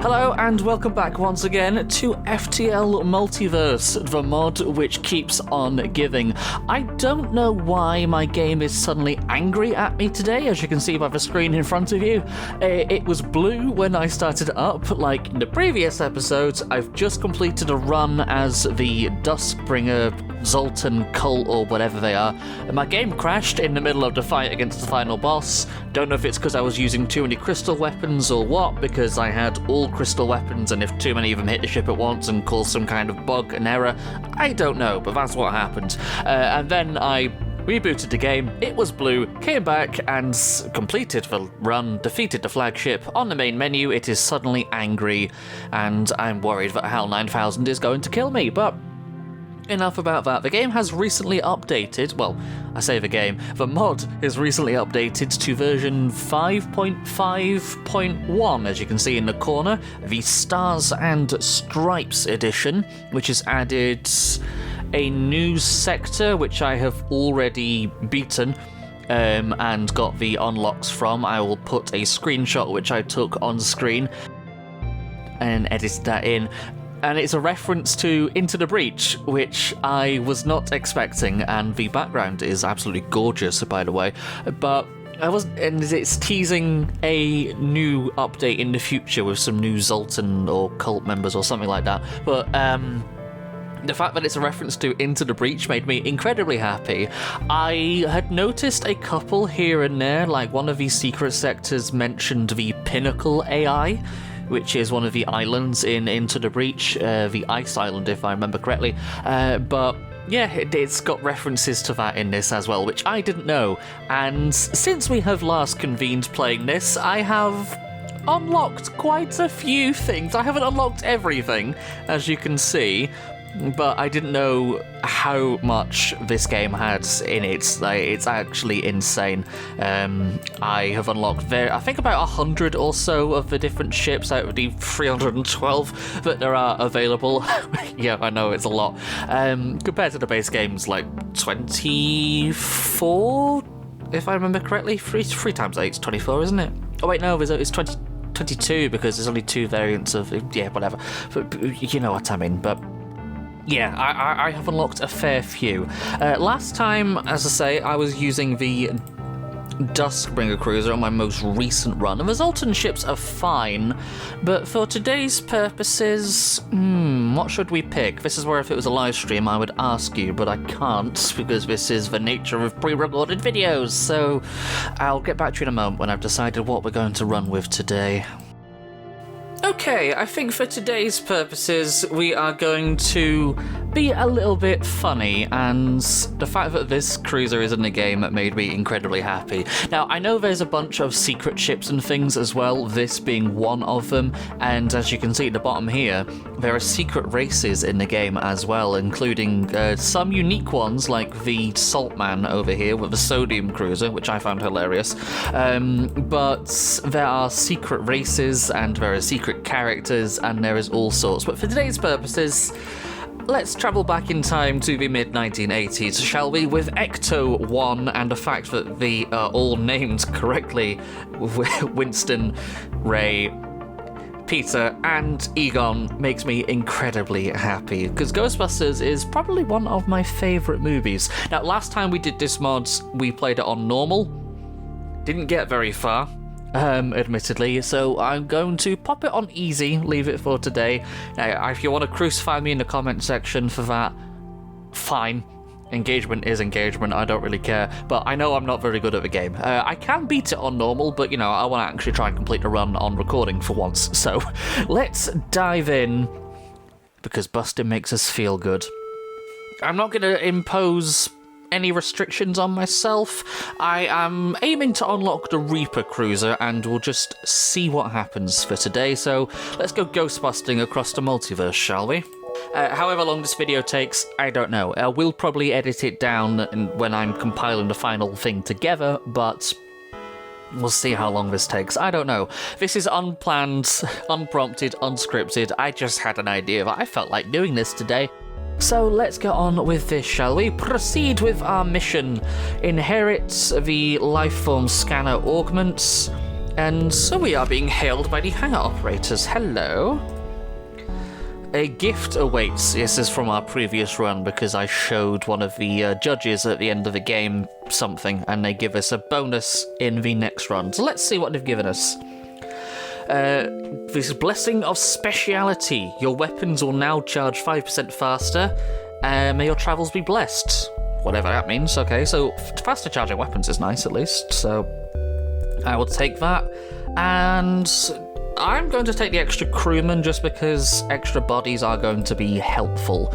Hello and welcome back once again to FTL Multiverse, the mod which keeps on giving. I don't know why my game is suddenly angry at me today, as you can see by the screen in front of you. It was blue when I started up, like in the previous episodes. I've just completed a run as the Duskbringer Zoltan cult or whatever they are, and my game crashed in the middle of the fight against the final boss. Don't know if it's because I was using too many crystal weapons or what, because I had all crystal weapons, and if too many of them hit the ship at once and cause some kind of bug and error, I don't know, but that's what happened. And then I rebooted the game, it was blue, came back and completed the run, defeated the flagship. On the main menu, it is suddenly angry, and I'm worried that HAL 9000 is going to kill me, but enough about that. The game has recently updated, well, I say the game, the mod is recently updated to version 5.5.1, as you can see in the corner, the Stars and Stripes edition, which has added a new sector, which I have already beaten, and got the unlocks from. I will put a screenshot which I took on screen and edit that in. And it's a reference to Into the Breach, which I was not expecting, and the background is absolutely gorgeous, by the way. But and it's teasing a new update in the future with some new Zoltan or cult members or something like that. But the fact that it's a reference to Into the Breach made me incredibly happy. I had noticed a couple here and there, like one of these secret sectors mentioned the Pinnacle AI, which is one of the islands in Into the Breach, the Ice Island, if I remember correctly. But yeah, it's got references to that in this as well, which I didn't know. And since we have last convened playing this, I have unlocked quite a few things. I haven't unlocked everything, as you can see, but I didn't know how much this game had in it. It's actually insane. I have unlocked I think about 100 or so of the different ships out of the 312 that there are available. Yeah, I know, it's a lot. Compared to the base game's like 24, if I remember correctly. 3 times 8 is 24, isn't it? Oh wait, no, it's 22 because there's only 2 variants of, yeah, whatever. But you know what I mean, but yeah, I have unlocked a fair few. Last time, as I say, I was using the Duskbringer cruiser on my most recent run, and the Zoltan ships are fine, but for today's purposes, what should we pick? This is where if it was a live stream I would ask you, but I can't because this is the nature of pre-recorded videos, so I'll get back to you in a moment when I've decided what we're going to run with today. Okay, I think for today's purposes, we are going to be a little bit funny, and the fact that this cruiser is in the game made me incredibly happy. Now, I know there's a bunch of secret ships and things as well, this being one of them, and as you can see at the bottom here, there are secret races in the game as well, including some unique ones, like the Saltman over here with the sodium cruiser, which I found hilarious, but there are secret races, and there are secret characters, and there is all sorts. But for today's purposes, let's travel back in time to the mid-1980s, shall we, with Ecto 1, and the fact that they are all named correctly: Winston, Ray, Peter, and Egon makes me incredibly happy, because Ghostbusters is probably one of my favourite movies. Now, last time we did this mod, we played it on normal. Didn't get very far, admittedly, so I'm going to pop it on easy, leave it for today. Now, if you want to crucify me in the comment section for that, fine. Engagement is engagement, I don't really care, but I know I'm not very good at the game. I can beat it on normal, but, you know, I want to actually try and complete the run on recording for once, so let's dive in, because Bustin makes us feel good. I'm not going to impose any restrictions on myself. I am aiming to unlock the Reaper cruiser, and we'll just see what happens for today, so let's go ghostbusting across the multiverse, shall we? However long this video takes, I don't know. We'll probably edit it down when I'm compiling the final thing together, but we'll see how long this takes. I don't know. This is unplanned, unprompted, unscripted. I just had an idea that I felt like doing this today. So let's get on with this, shall we? Proceed with our mission. Inherit the lifeform scanner augments. And so we are being hailed by the hangar operators. Hello. A gift awaits. This is from our previous run because I showed one of the judges at the end of the game something, and they give us a bonus in the next run. So let's see what they've given us. This blessing of speciality. Your weapons will now charge 5% faster. May your travels be blessed. Whatever that means. Okay, so faster charging weapons is nice at least. So I will take that. And I'm going to take the extra crewman just because extra bodies are going to be helpful.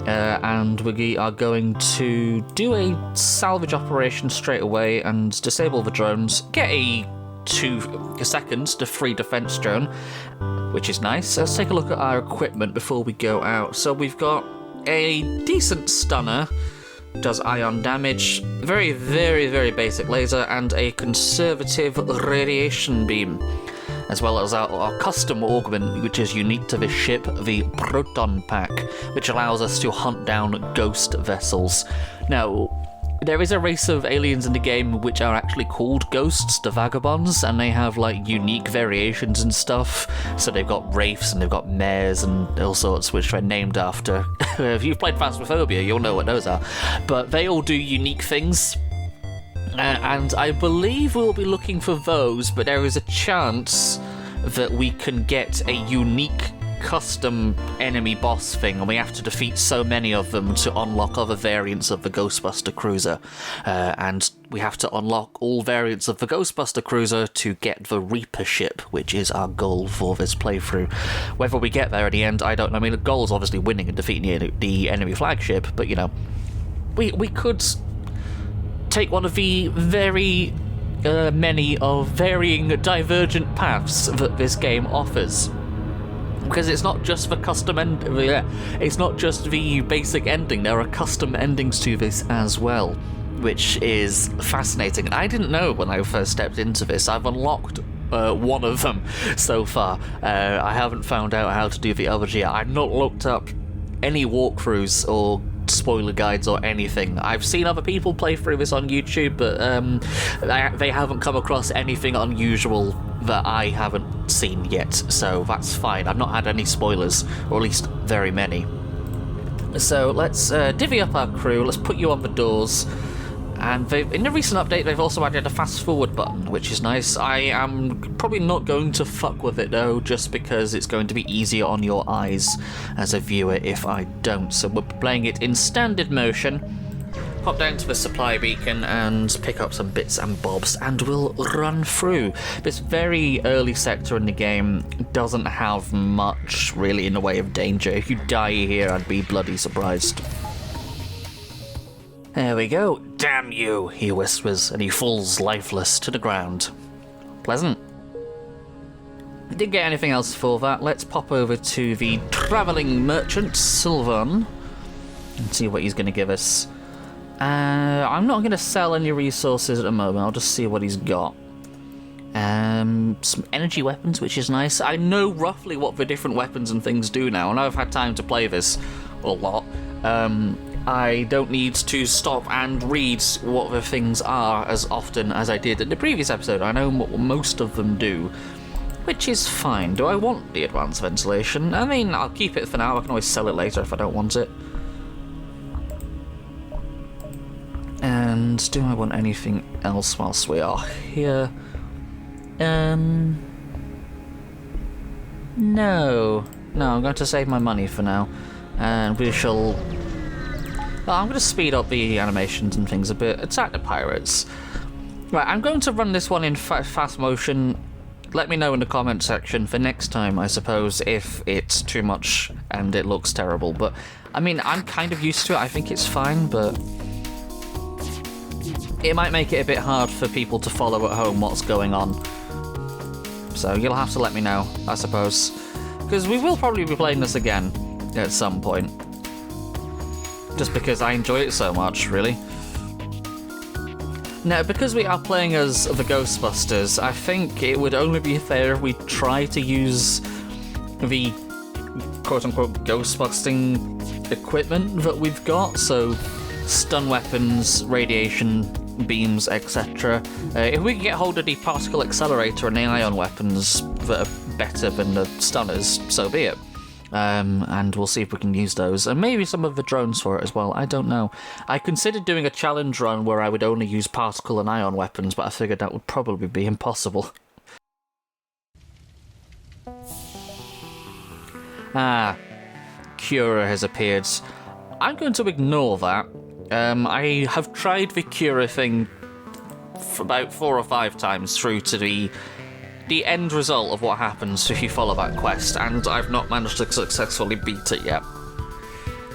And we are going to do a salvage operation straight away and disable the drones. Get a 2 seconds to free defense drone, which is nice. Let's take a look at our equipment before we go out. So we've got a decent stunner, does ion damage, very, very, very basic laser, and a conservative radiation beam, as well as our custom augment, which is unique to this ship, the Proton Pack, which allows us to hunt down ghost vessels. Now, there is a race of aliens in the game which are actually called ghosts, the vagabonds, and they have like unique variations and stuff. So they've got wraiths and they've got mares and all sorts, which are named after. If you've played Phasmophobia, you'll know what those are. But they all do unique things. And I believe we'll be looking for those, but there is a chance that we can get a unique custom enemy boss thing, and we have to defeat so many of them to unlock other variants of the Ghostbuster Cruiser. And we have to unlock all variants of the Ghostbuster Cruiser to get the Reaper ship, which is our goal for this playthrough. Whether we get there at the end, I don't know. I mean, the goal is obviously winning and defeating the enemy flagship, but you know, we could take one of the very many of varying divergent paths that this game offers. Because it's not just the custom it's not just the basic ending, there are custom endings to this as well, which is fascinating. I didn't know when I first stepped into this. I've unlocked one of them so far. I haven't found out how to do the others yet. I've not looked up any walkthroughs or spoiler guides or anything. I've seen other people play through this on YouTube, but they haven't come across anything unusual that I haven't seen yet, so that's fine. I've not had any spoilers, or at least very many. So let's divvy up our crew, let's put you on the doors, and in the recent update they've also added a fast forward button, which is nice. I am probably not going to fuck with it though, just because it's going to be easier on your eyes as a viewer if I don't. So we're playing it in standard motion. Pop down to the supply beacon and pick up some bits and bobs, and we'll run through. This very early sector in the game doesn't have much really in the way of danger. If you die here, I'd be bloody surprised. There we go. Damn you, he whispers, and he falls lifeless to the ground. Pleasant. I didn't get anything else for that. Let's pop over to the travelling merchant, Sylvan, and see what he's going to give us. I'm not going to sell any resources at the moment. I'll just see what he's got. Some energy weapons, which is nice. I know roughly what the different weapons and things do now, and I've had time to play this a lot. I don't need to stop and read what the things are as often as I did in the previous episode. I know what most of them do, which is fine. Do I want the advanced ventilation? I mean, I'll keep it for now. I can always sell it later if I don't want it. And do I want anything else whilst we are here? No, I'm going to save my money for now, and we shall... Well, I'm going to speed up the animations and things a bit. Attack the pirates. Right, I'm going to run this one in fast motion. Let me know in the comment section for next time, I suppose, if it's too much and it looks terrible. But, I mean, I'm kind of used to it. I think it's fine, but it might make it a bit hard for people to follow at home what's going on. So you'll have to let me know, I suppose. Because we will probably be playing this again at some point. Just because I enjoy it so much, really. Now, because we are playing as the Ghostbusters, I think it would only be fair if we try to use the quote-unquote Ghostbusting equipment that we've got. So, stun weapons, radiation beams, etc. If we can get hold of the particle accelerator and the ion weapons that are better than the stunners, so be it. And we'll see if we can use those, and maybe some of the drones for it as well. I don't know. I considered doing a challenge run where I would only use particle and ion weapons, but I figured that would probably be impossible. Ah, Cura has appeared. I'm going to ignore that. I have tried the Cura thing for about 4 or 5 times through to the end result of what happens if you follow that quest, and I've not managed to successfully beat it yet.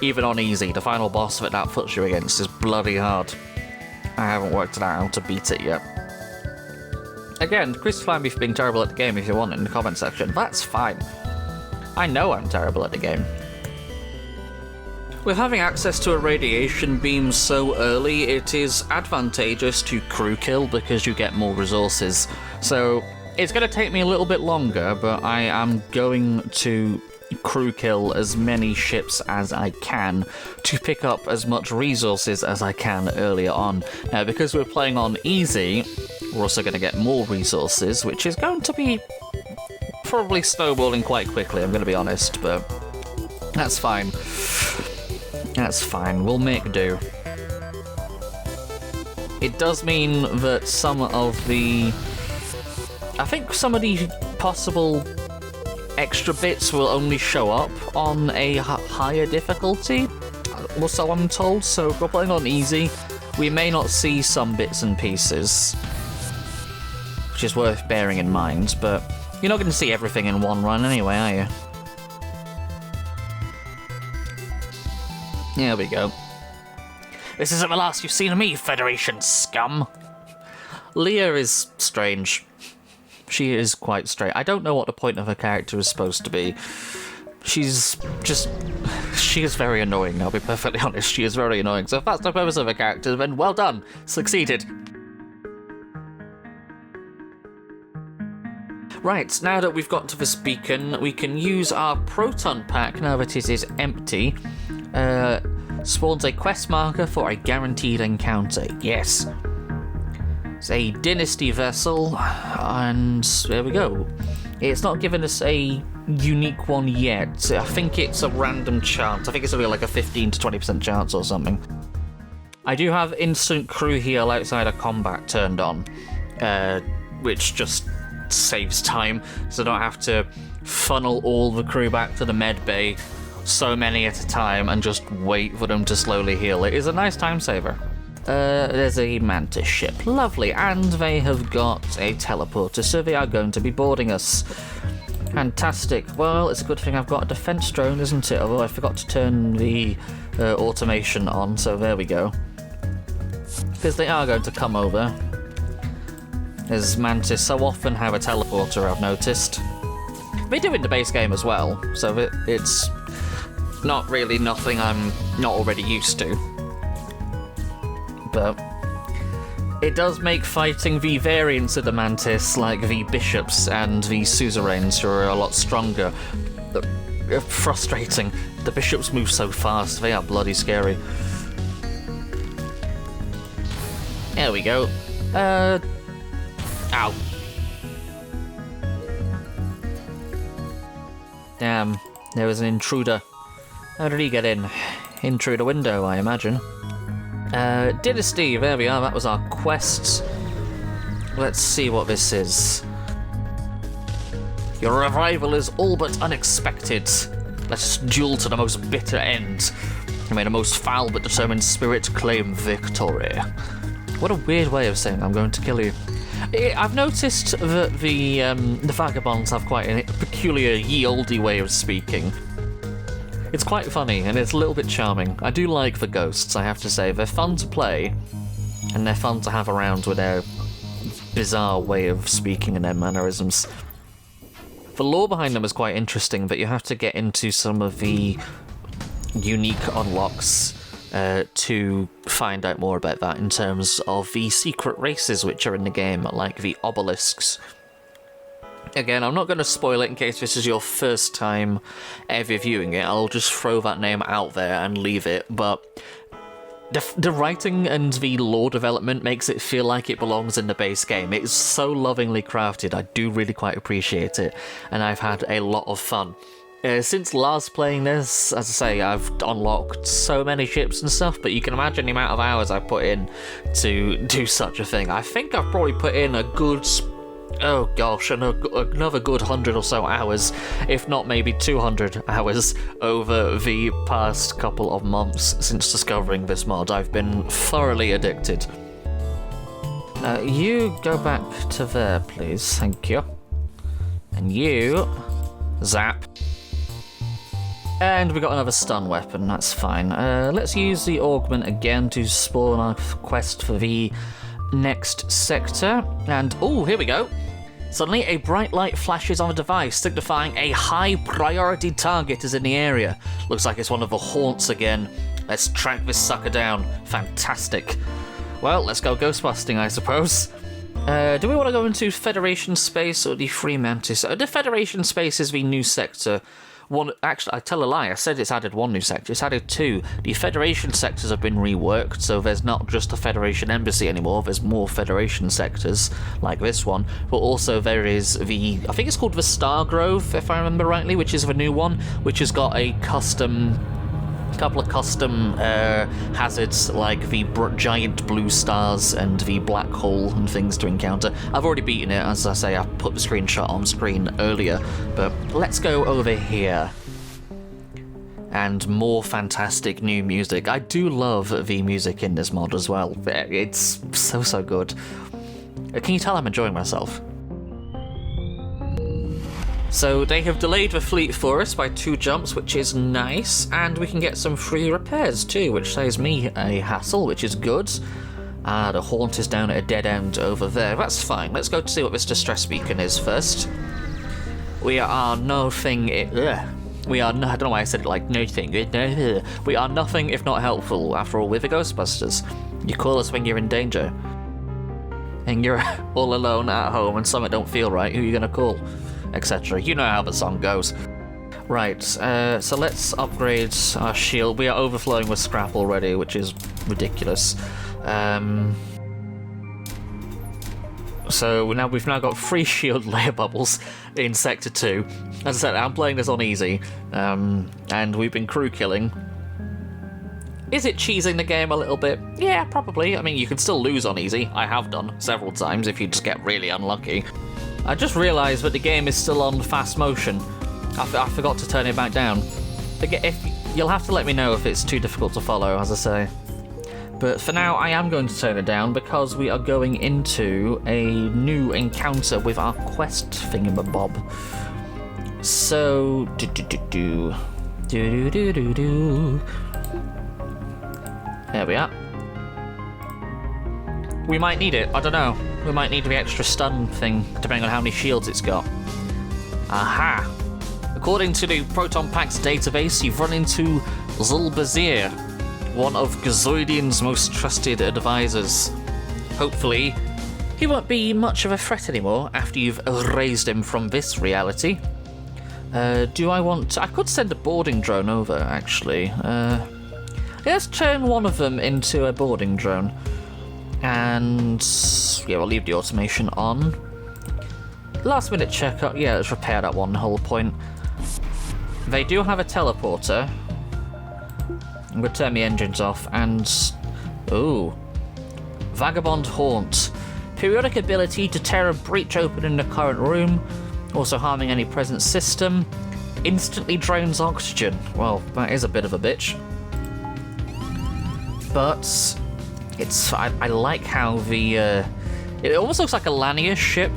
Even on easy, the final boss that puts you against is bloody hard. I haven't worked it out how to beat it yet. Again, crucify me for being terrible at the game if you want in the comment section. That's fine. I know I'm terrible at the game. With having access to a radiation beam so early, it is advantageous to crew kill because you get more resources. So it's going to take me a little bit longer, but I am going to crew kill as many ships as I can to pick up as much resources as I can earlier on. Now, because we're playing on easy, we're also going to get more resources, which is going to be probably snowballing quite quickly, I'm going to be honest, but that's fine. That's fine, we'll make do. It does mean that some of the possible extra bits will only show up on a higher difficulty, or so I'm told, so if we're playing on easy, we may not see some bits and pieces, which is worth bearing in mind, but you're not going to see everything in one run anyway, are you? There we go. This isn't the last you've seen of me, Federation scum! Leah is strange. She is quite strange. I don't know what the point of her character is supposed to be. She is very annoying, I'll be perfectly honest. She is very annoying. So if that's the purpose of her character, then well done. Succeeded. Right, now that we've got to this beacon, we can use our proton pack now that it is empty. Spawns a quest marker for a guaranteed encounter. Yes. It's a dynasty vessel, and there we go. It's not given us a unique one yet. I think it's a random chance. I think it's only like a 15 to 20% chance or something. I do have instant crew heal outside of combat turned on, which just saves time, so I don't have to funnel all the crew back to the med bay so many at a time and just wait for them to slowly heal. It is a nice time saver. There's a mantis ship. Lovely, and they have got a teleporter, so they are going to be boarding us. Fantastic. Well, it's a good thing I've got a defense drone, isn't it? Although I forgot to turn the automation on, so there we go. Because they are going to come over. As mantis so often have a teleporter, I've noticed. They do in the base game as well, so it's not really nothing I'm not already used to. But it does make fighting the variants of the mantis, like the bishops and the suzerains, who are a lot stronger, frustrating. The bishops move so fast, they are bloody scary. There we go. Ow. Damn, there was an intruder. How did he get in? In through the window, I imagine. Dynasty, there we are, that was our quest. Let's see what this is. Your arrival is all but unexpected. Let's duel to the most bitter end. May the most foul but determined spirit claim victory. What a weird way of saying I'm going to kill you. I've noticed that the vagabonds have quite a peculiar ye olde way of speaking. It's quite funny, and it's a little bit charming. I do like the ghosts, I have to say. They're fun to play, and they're fun to have around with their bizarre way of speaking and their mannerisms. The lore behind them is quite interesting, but you have to get into some of the unique unlocks to find out more about that in terms of the secret races which are in the game, like the obelisks. Again, I'm not going to spoil it in case this is your first time ever viewing it. I'll just throw that name out there and leave it, but The writing and the lore development makes it feel like it belongs in the base game. It's so lovingly crafted, I do really quite appreciate it, and I've had a lot of fun. Since last playing this, as I say, I've unlocked so many ships and stuff, but you can imagine the amount of hours I've put in to do such a thing. I think I've probably put in a good... oh gosh, another good 100 or so hours, if not maybe 200 hours, over the past couple of months since discovering this mod. I've been thoroughly addicted. You go back to there, please. Thank you. And you... zap. And we got another stun weapon, that's fine. Let's use the augment again to spawn our quest for the next sector. And, oh, here we go. Suddenly, a bright light flashes on the device, signifying a high-priority target is in the area. Looks like it's one of the haunts again. Let's track this sucker down. Fantastic. Well, let's go ghostbusting, I suppose. Do we want to go into Federation space or the Free Mantis? The Federation space is the new sector. Actually, I tell a lie, I said it's added one new sector, it's added two. The Federation sectors have been reworked, so there's not just a Federation embassy anymore, there's more Federation sectors, like this one, but also there is the, I think it's called the Star Grove, if I remember rightly, which is the new one, which has got a couple of custom hazards, like the giant blue stars and the black hole and things to encounter. I've already beaten it, as I say, I put the screenshot on screen earlier, but let's go over here. And more fantastic new music. I do love the music in this mod as well. It's so good. Can you tell I'm enjoying myself? So they have delayed the fleet for us by 2 jumps, which is nice, and we can get some free repairs too, which saves me a hassle, which is good. The haunt is down at a dead end over there. That's fine. Let's go to see what this distress beacon is first. We are nothing... We are... I don't know why I said it like nothing. We are nothing if not helpful. After all, we're the Ghostbusters. You call us when you're in danger. And you're all alone at home and something don't feel right, who are you gonna call? Etc. You know how the song goes. Right, so let's upgrade our shield. We are overflowing with scrap already, which is ridiculous. So we've now got 3 shield layer bubbles in Sector 2. As I said, I'm playing this on easy, and we've been crew killing. Is it cheesing the game a little bit? Yeah, probably. I mean, you can still lose on easy. I have done several times if you just get really unlucky. I just realised that the game is still on fast motion. I forgot to turn it back down. You'll have to let me know if it's too difficult to follow, as I say. But for now, I am going to turn it down because we are going into a new encounter with our quest thingamabob. So, there we are. We might need it, I don't know. We might need the extra stun thing, depending on how many shields it's got. Aha! According to the Proton Pack's database, you've run into Zulbazir, one of Gazoidian's most trusted advisors. Hopefully, he won't be much of a threat anymore after you've erased him from this reality. Do I want to... I could send a boarding drone over, actually. Let's turn one of them into a boarding drone. And yeah, we'll leave the automation on. Last minute checkup, yeah, let's repair that one whole point. They do have a teleporter. I'm going to turn the engines off and... ooh. Vagabond Haunt. Periodic ability to tear a breach open in the current room, also harming any present system. Instantly drains oxygen. Well, that is a bit of a bitch. But... I like how the, it almost looks like a Lanius ship.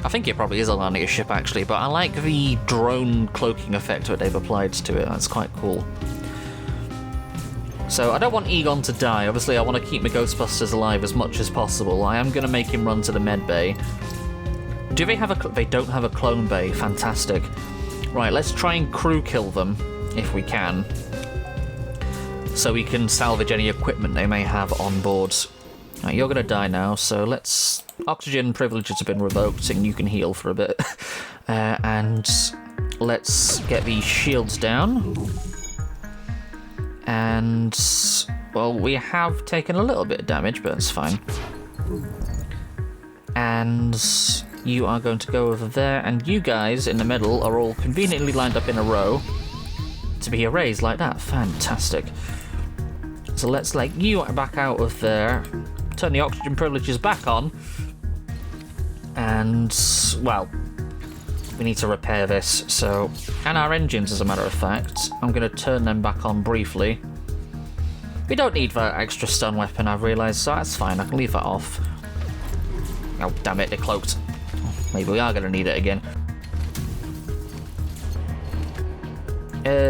I think it probably is a Lanius ship, actually, but I like the drone cloaking effect that they've applied to it. That's quite cool. So, I don't want Egon to die. Obviously, I want to keep my Ghostbusters alive as much as possible. I am going to make him run to the med bay. Do they have a... They don't have a clone bay. Fantastic. Right, let's try and crew kill them, if we can. So we can salvage any equipment they may have on board. Right, you're going to die now, so let's... Oxygen privileges have been revoked, and you can heal for a bit. And let's get the shields down. And Well, we have taken a little bit of damage, but that's fine. And you are going to go over there, and you guys in the middle are all conveniently lined up in a row to be erased like that. Fantastic. So let's let you back out of there, turn the oxygen privileges back on, and, well, we need to repair this, so... And our engines, as a matter of fact. I'm going to turn them back on briefly. We don't need that extra stun weapon, I've realised, so that's fine, I can leave that off. Oh, damn it, they're cloaked. Maybe we are going to need it again.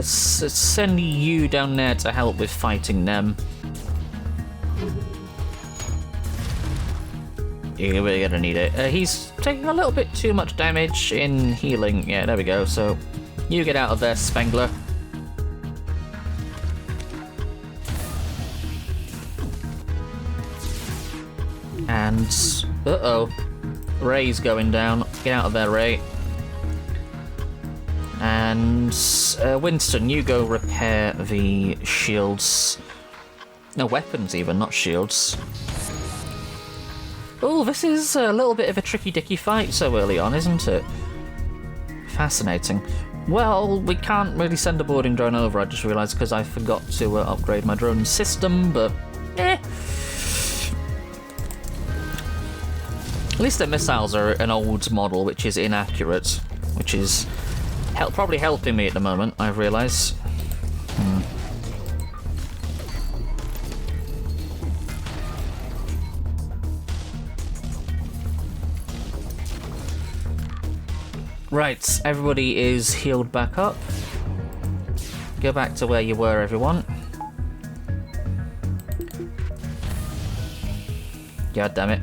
Send you down there to help with fighting them. Yeah, we're going to need it. He's taking a little bit too much damage in healing. Yeah, there we go. So, you get out of there, Spengler. And... uh-oh. Ray's going down. Get out of there, Ray. And Winston, you go repair the shields. No, weapons even, not shields. Oh, this is a little bit of a tricky-dicky fight so early on, isn't it? Fascinating. Well, we can't really send a boarding drone over, I just realised, because I forgot to upgrade my drone system, but eh. At least their missiles are an old model, which is inaccurate, which is probably helping me at the moment, I realise. Right, everybody is healed back up. Go back to where you were, everyone. God damn it.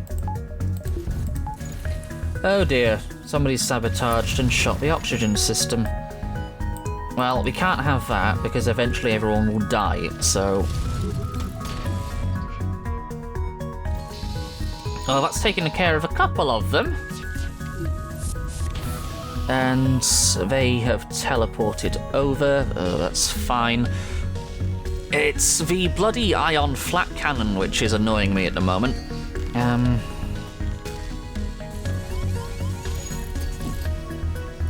Oh dear, somebody's sabotaged and shot the oxygen system. Well, we can't have that because eventually everyone will die, so... Oh, that's taken care of a couple of them. And they have teleported over. Oh, that's fine. It's the bloody ion flat cannon which is annoying me at the moment.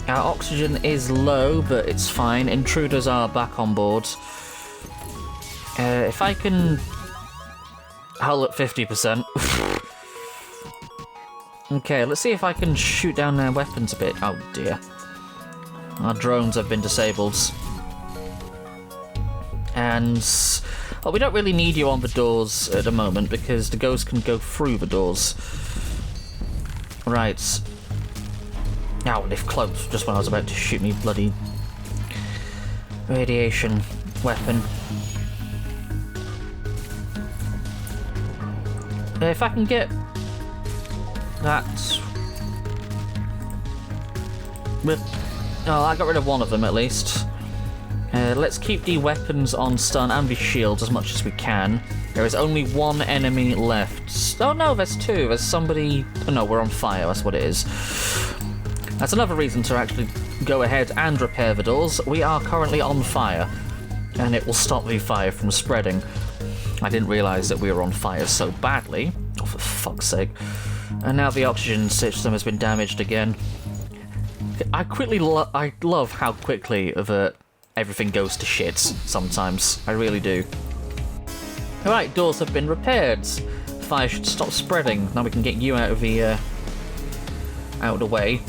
Our oxygen is low, but it's fine. Intruders are back on board. If I can hull at 50%. Okay, let's see if I can shoot down their weapons a bit. Oh dear. Our drones have been disabled. And... well, we don't really need you on the doors at the moment because the ghost can go through the doors. Right. Ow, they've closed just when I was about to shoot me bloody radiation weapon. If I can get that... oh, I got rid of one of them at least. Let's keep the weapons on stun and the shields as much as we can. There is only one enemy left. Oh no, there's two. There's somebody... oh no, we're on fire, that's what it is. That's another reason to actually go ahead and repair the doors. We are currently on fire, and it will stop the fire from spreading. I didn't realise that we were on fire so badly. Oh, for fuck's sake. And now the oxygen system has been damaged again. I love how quickly everything goes to shit sometimes. I really do. Alright, doors have been repaired. Fire should stop spreading. Now we can get you out of the way.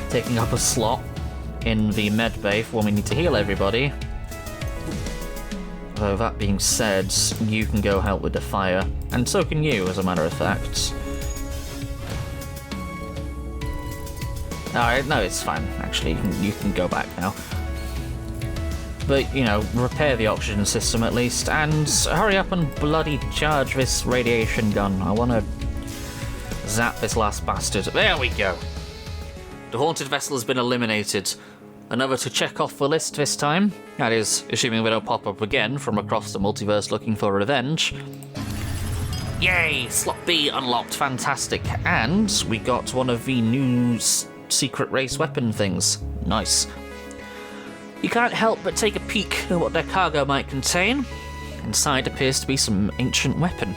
Taking up a slot in the med bay for when we need to heal everybody. Though that being said, you can go help with the fire, and so can you, as a matter of fact. Alright, no, it's fine, actually, you can go back now. But, you know, repair the oxygen system at least, and hurry up and bloody charge this radiation gun. I want to zap this last bastard. There we go! The haunted vessel has been eliminated. Another to check off the list this time. That is, assuming they don't pop up again from across the multiverse looking for revenge. Yay! Slot B unlocked. Fantastic. And we got one of the new secret race weapon things. Nice. You can't help but take a peek at what their cargo might contain. Inside appears to be some ancient weapon.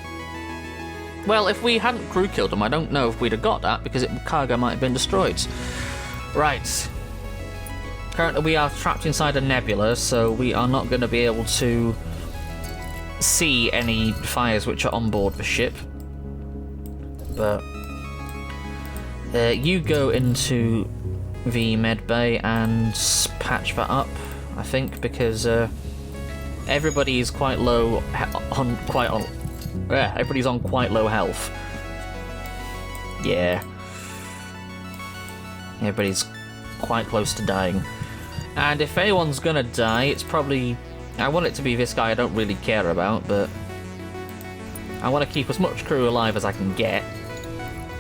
Well, if we hadn't crew killed them, I don't know if we'd have got that, because cargo might have been destroyed. Right. Currently we are trapped inside a nebula, so we are not going to be able to see any fires which are on board the ship. But you go into the med bay and patch that up, I think, because everybody is quite low everybody's on quite low health. Yeah. Everybody's quite close to dying. And if anyone's gonna die, it's probably... I want it to be this guy I don't really care about, but... I want to keep as much crew alive as I can get.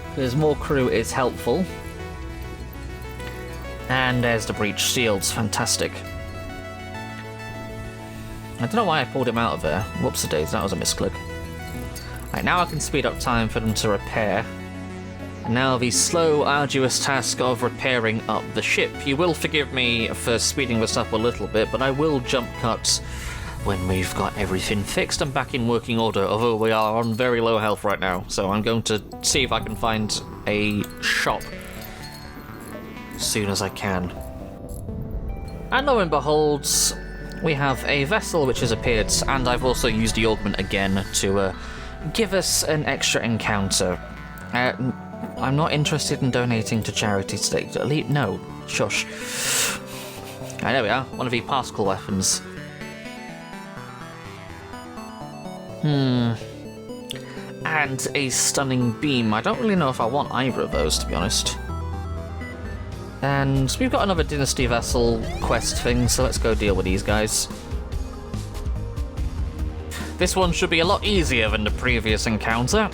Because more crew is helpful. And there's the breach shields, fantastic. I don't know why I pulled him out of there. Whoops-a-days, that was a misclick. Right, now I can speed up time for them to repair. And now the slow, arduous task of repairing up the ship. You will forgive me for speeding this up a little bit, but I will jump cut when we've got everything fixed and back in working order, although we are on very low health right now. So I'm going to see if I can find a shop as soon as I can. And lo and behold, we have a vessel which has appeared, and I've also used the augment again to give us an extra encounter. I'm not interested in donating to charity today. No, shush. There we are, one of the particle weapons. And a stunning beam. I don't really know if I want either of those, to be honest. And we've got another Dynasty vessel quest thing, so let's go deal with these guys. This one should be a lot easier than the previous encounter.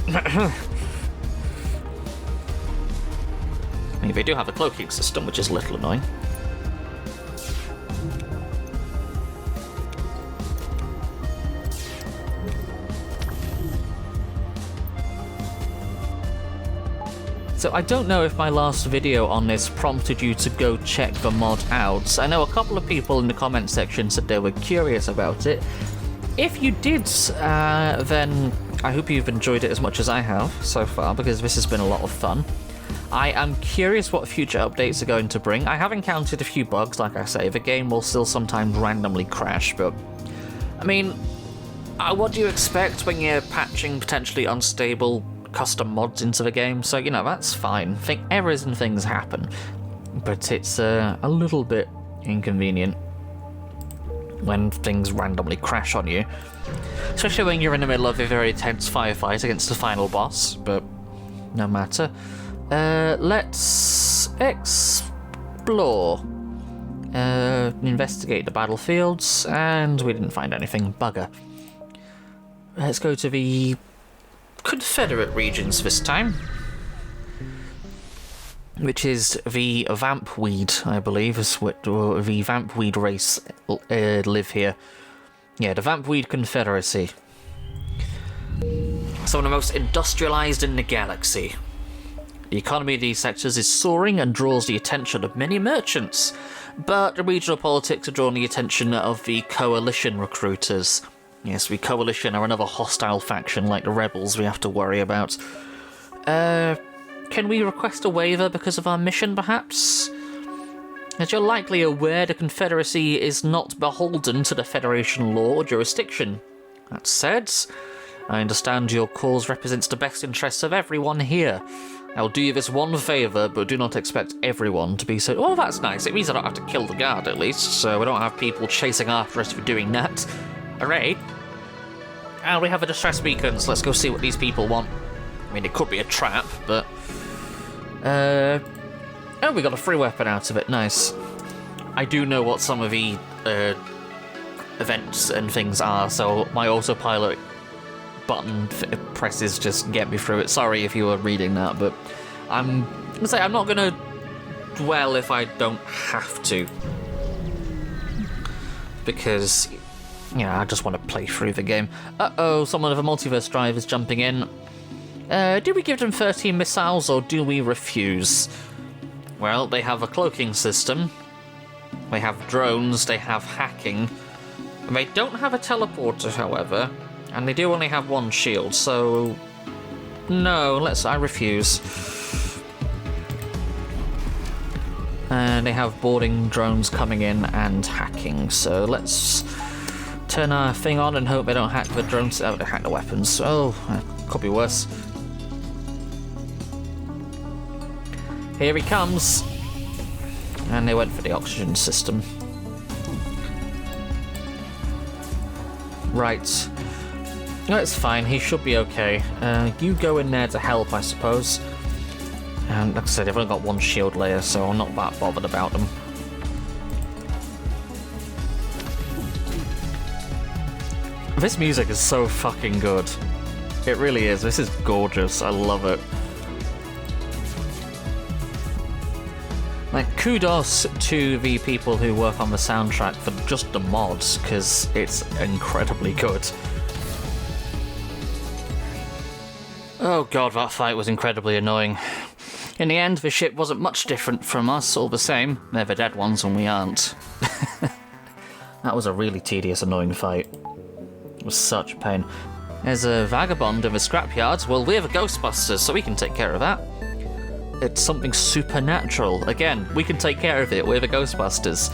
They do have a cloaking system, which is a little annoying. So I don't know if my last video on this prompted you to go check the mod out. I know a couple of people in the comment section said they were curious about it. If you did, then I hope you've enjoyed it as much as I have so far, because this has been a lot of fun. I am curious what future updates are going to bring. I have encountered a few bugs, like I say. The game will still sometimes randomly crash, but... I mean, what do you expect when you're patching potentially unstable custom mods into the game? So, you know, that's fine. Errors and things happen. But it's a little bit inconvenient when things randomly crash on you. Especially when you're in the middle of a very tense firefight against the final boss, but no matter. Let's explore. Investigate the battlefields, and we didn't find anything. Bugger. Let's go to the Confederate regions this time, which is the Vampweed, I believe, is what the Vampweed race live here. Yeah, the Vampweed Confederacy. Some of the most industrialized in the galaxy. The economy of these sectors is soaring and draws the attention of many merchants, but the regional politics are drawing the attention of the coalition recruiters. Yes, the coalition are another hostile faction like the rebels we have to worry about. Can we request a waiver because of our mission, perhaps? As you're likely aware, the Confederacy is not beholden to the Federation law or jurisdiction. That said, I understand your cause represents the best interests of everyone here. I'll do you this one favour, but do not expect everyone to be so... Oh, that's nice. It means I don't have to kill the guard, at least, so we don't have people chasing after us for doing that. Hooray. And we have a distress beacon, so let's go see what these people want. I mean, it could be a trap, but... Oh, we got a free weapon out of it. Nice. I do know what some of the events and things are, so my autopilot button presses just get me through it. Sorry if you were reading that, but I'm gonna say I'm not gonna dwell if I don't have to, because yeah, I just want to play through the game. Someone of a multiverse drive is jumping in. Do we give them 13 missiles or do we refuse? Well, they have a cloaking system, they have drones, they have hacking. They don't have a teleporter, however, and they do only have one shield, so no, I refuse. And they have boarding drones coming in and hacking, so let's turn our thing on and hope they don't hack the drones. Oh, they hack the weapons. Oh, could be worse. Here he comes. And they went for the oxygen system. Right. No, it's fine. He should be okay. You go in there to help, I suppose. And like I said, they've only got one shield layer, so I'm not that bothered about them. This music is so fucking good. It really is. This is gorgeous. I love it. Like, kudos to the people who work on the soundtrack for just the mods, because it's incredibly good. Oh god, that fight was incredibly annoying. In the end, the ship wasn't much different from us, all the same. They're the dead ones and we aren't. That was a really tedious, annoying fight. It was such a pain. There's a vagabond in the scrapyard. Well, we're the Ghostbusters, so we can take care of that. It's something supernatural. Again, we can take care of it. We're the Ghostbusters.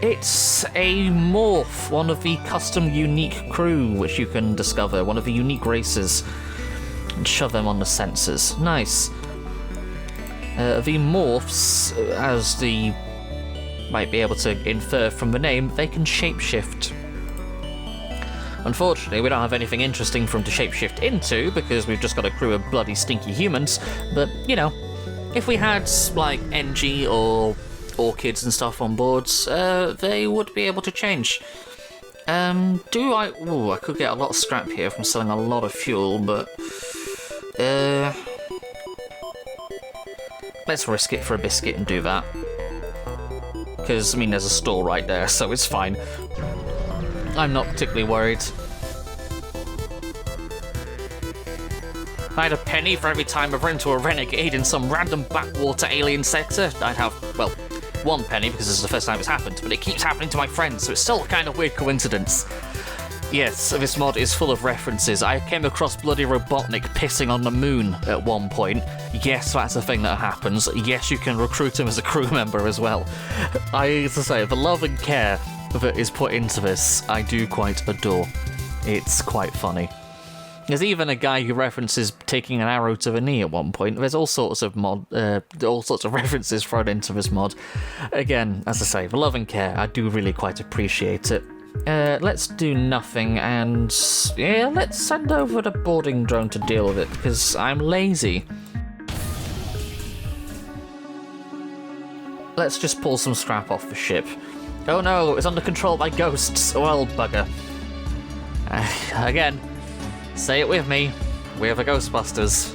It's a morph, one of the custom unique crew which you can discover, one of the unique races. And shove them on the sensors. Nice. The morphs, as the might be able to infer from the name, they can shapeshift. Unfortunately, we don't have anything interesting for them to shapeshift into, because we've just got a crew of bloody stinky humans, but, you know, if we had, like, NG or orchids and stuff on boards, they would be able to change. Ooh, I could get a lot of scrap here from selling a lot of fuel, but... let's risk it for a biscuit and do that. Because, I mean, there's a store right there, so it's fine. I'm not particularly worried. If I had a penny for every time I've run into a renegade in some random backwater alien sector, I'd have, well, 1 penny because this is the first time it's happened, but it keeps happening to my friends, so it's still a kind of weird coincidence. Yes, this mod is full of references. I came across bloody Robotnik pissing on the moon at one point. Yes, that's a thing that happens. Yes, you can recruit him as a crew member as well. As I say, the love and care that is put into this, I do quite adore. It's quite funny. There's even a guy who references taking an arrow to the knee at one point. There's all sorts of references thrown into this mod. Again, as I say, the love and care, I do really quite appreciate it. Let's do nothing, and yeah, let's send over the boarding drone to deal with it, because I'm lazy. Let's just pull some scrap off the ship. Oh no, it's under control by ghosts. Well, bugger. Again, say it with me. We're the Ghostbusters,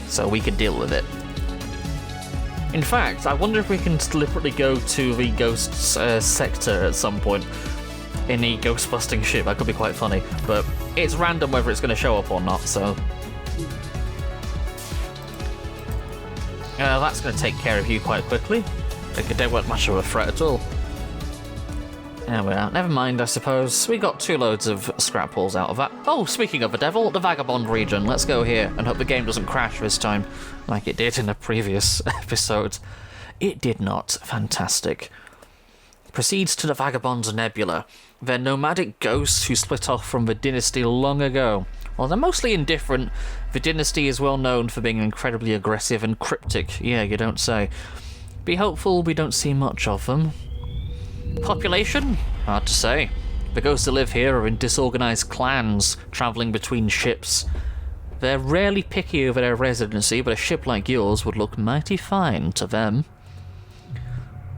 so we can deal with it. In fact, I wonder if we can deliberately go to the ghosts sector at some point in a ghost-busting ship. That could be quite funny, but it's random whether it's going to show up or not, so... that's going to take care of you quite quickly. They weren't much of a threat at all. There we are. Never mind, I suppose. We got 2 loads of scrap pulls out of that. Oh, speaking of the devil, the Vagabond region. Let's go here and hope the game doesn't crash this time, like it did in the previous episode. It did not. Fantastic. Proceeds to the Vagabond Nebula. They're nomadic ghosts who split off from the dynasty long ago. While they're mostly indifferent, the dynasty is well known for being incredibly aggressive and cryptic. Yeah, you don't say. Be hopeful we don't see much of them. Population? Hard to say. The ghosts that live here are in disorganized clans, travelling between ships. They're rarely picky over their residency, but a ship like yours would look mighty fine to them.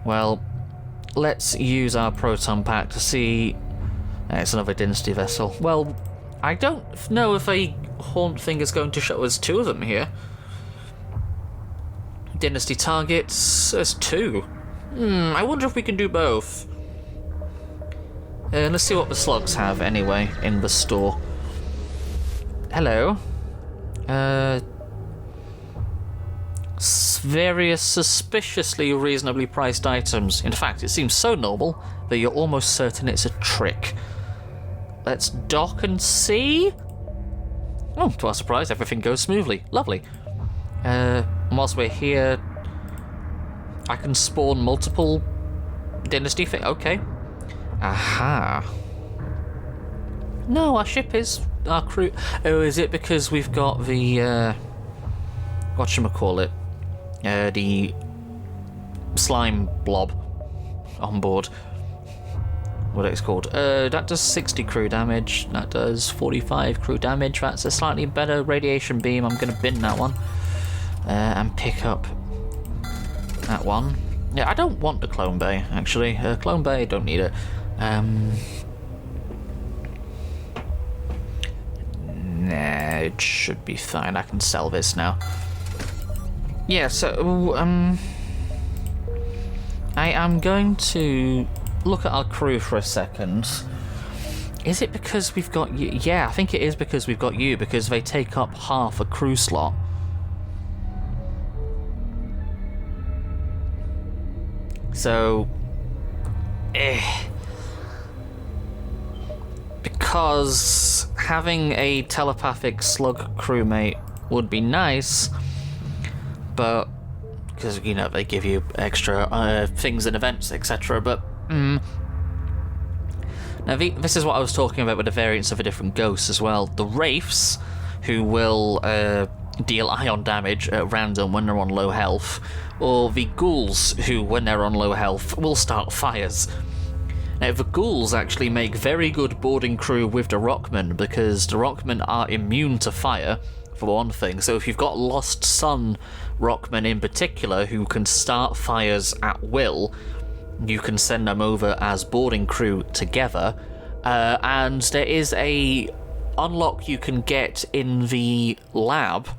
Well, let's use our proton pack to see... it's another dynasty vessel. Well, I don't know if a haunt thing is going to show us 2 of them here. Dynasty targets... there's 2. I wonder if we can do both. Let's see what the slugs have, anyway, in the store. Hello. various suspiciously reasonably priced items. In fact, it seems so normal that you're almost certain it's a trick. Let's dock and see. Oh, to our surprise, everything goes smoothly. Lovely. Whilst we're here, I can spawn multiple dynasty things. Okay. Aha. No, our ship is... our crew... Oh, is it because we've got the, whatchamacallit? The slime blob on board. What it's called. That does 60 crew damage. That does 45 crew damage. That's a slightly better radiation beam. I'm going to bin that one. And pick up that one. Yeah, I don't want the clone bay, actually. Clone bay, don't need it. Nah, it should be fine. I can sell this now. Yeah, so, I am going to look at our crew for a second. Is it because we've got you? Yeah, I think it is because we've got you, because they take up half a crew slot. So, because having a telepathic slug crewmate would be nice, but because, you know, they give you extra things and events, etc. But now this is what I was talking about with the variants of a different ghost as well. The wraiths, who will deal ion damage at random when they're on low health, or the ghouls, who when they're on low health will start fires. Now the ghouls actually make very good boarding crew with the rockmen, because the rockmen are immune to fire, for one thing. So if you've got Lost Sun rockmen in particular who can start fires at will, you can send them over as boarding crew together. And there is a unlock you can get in the lab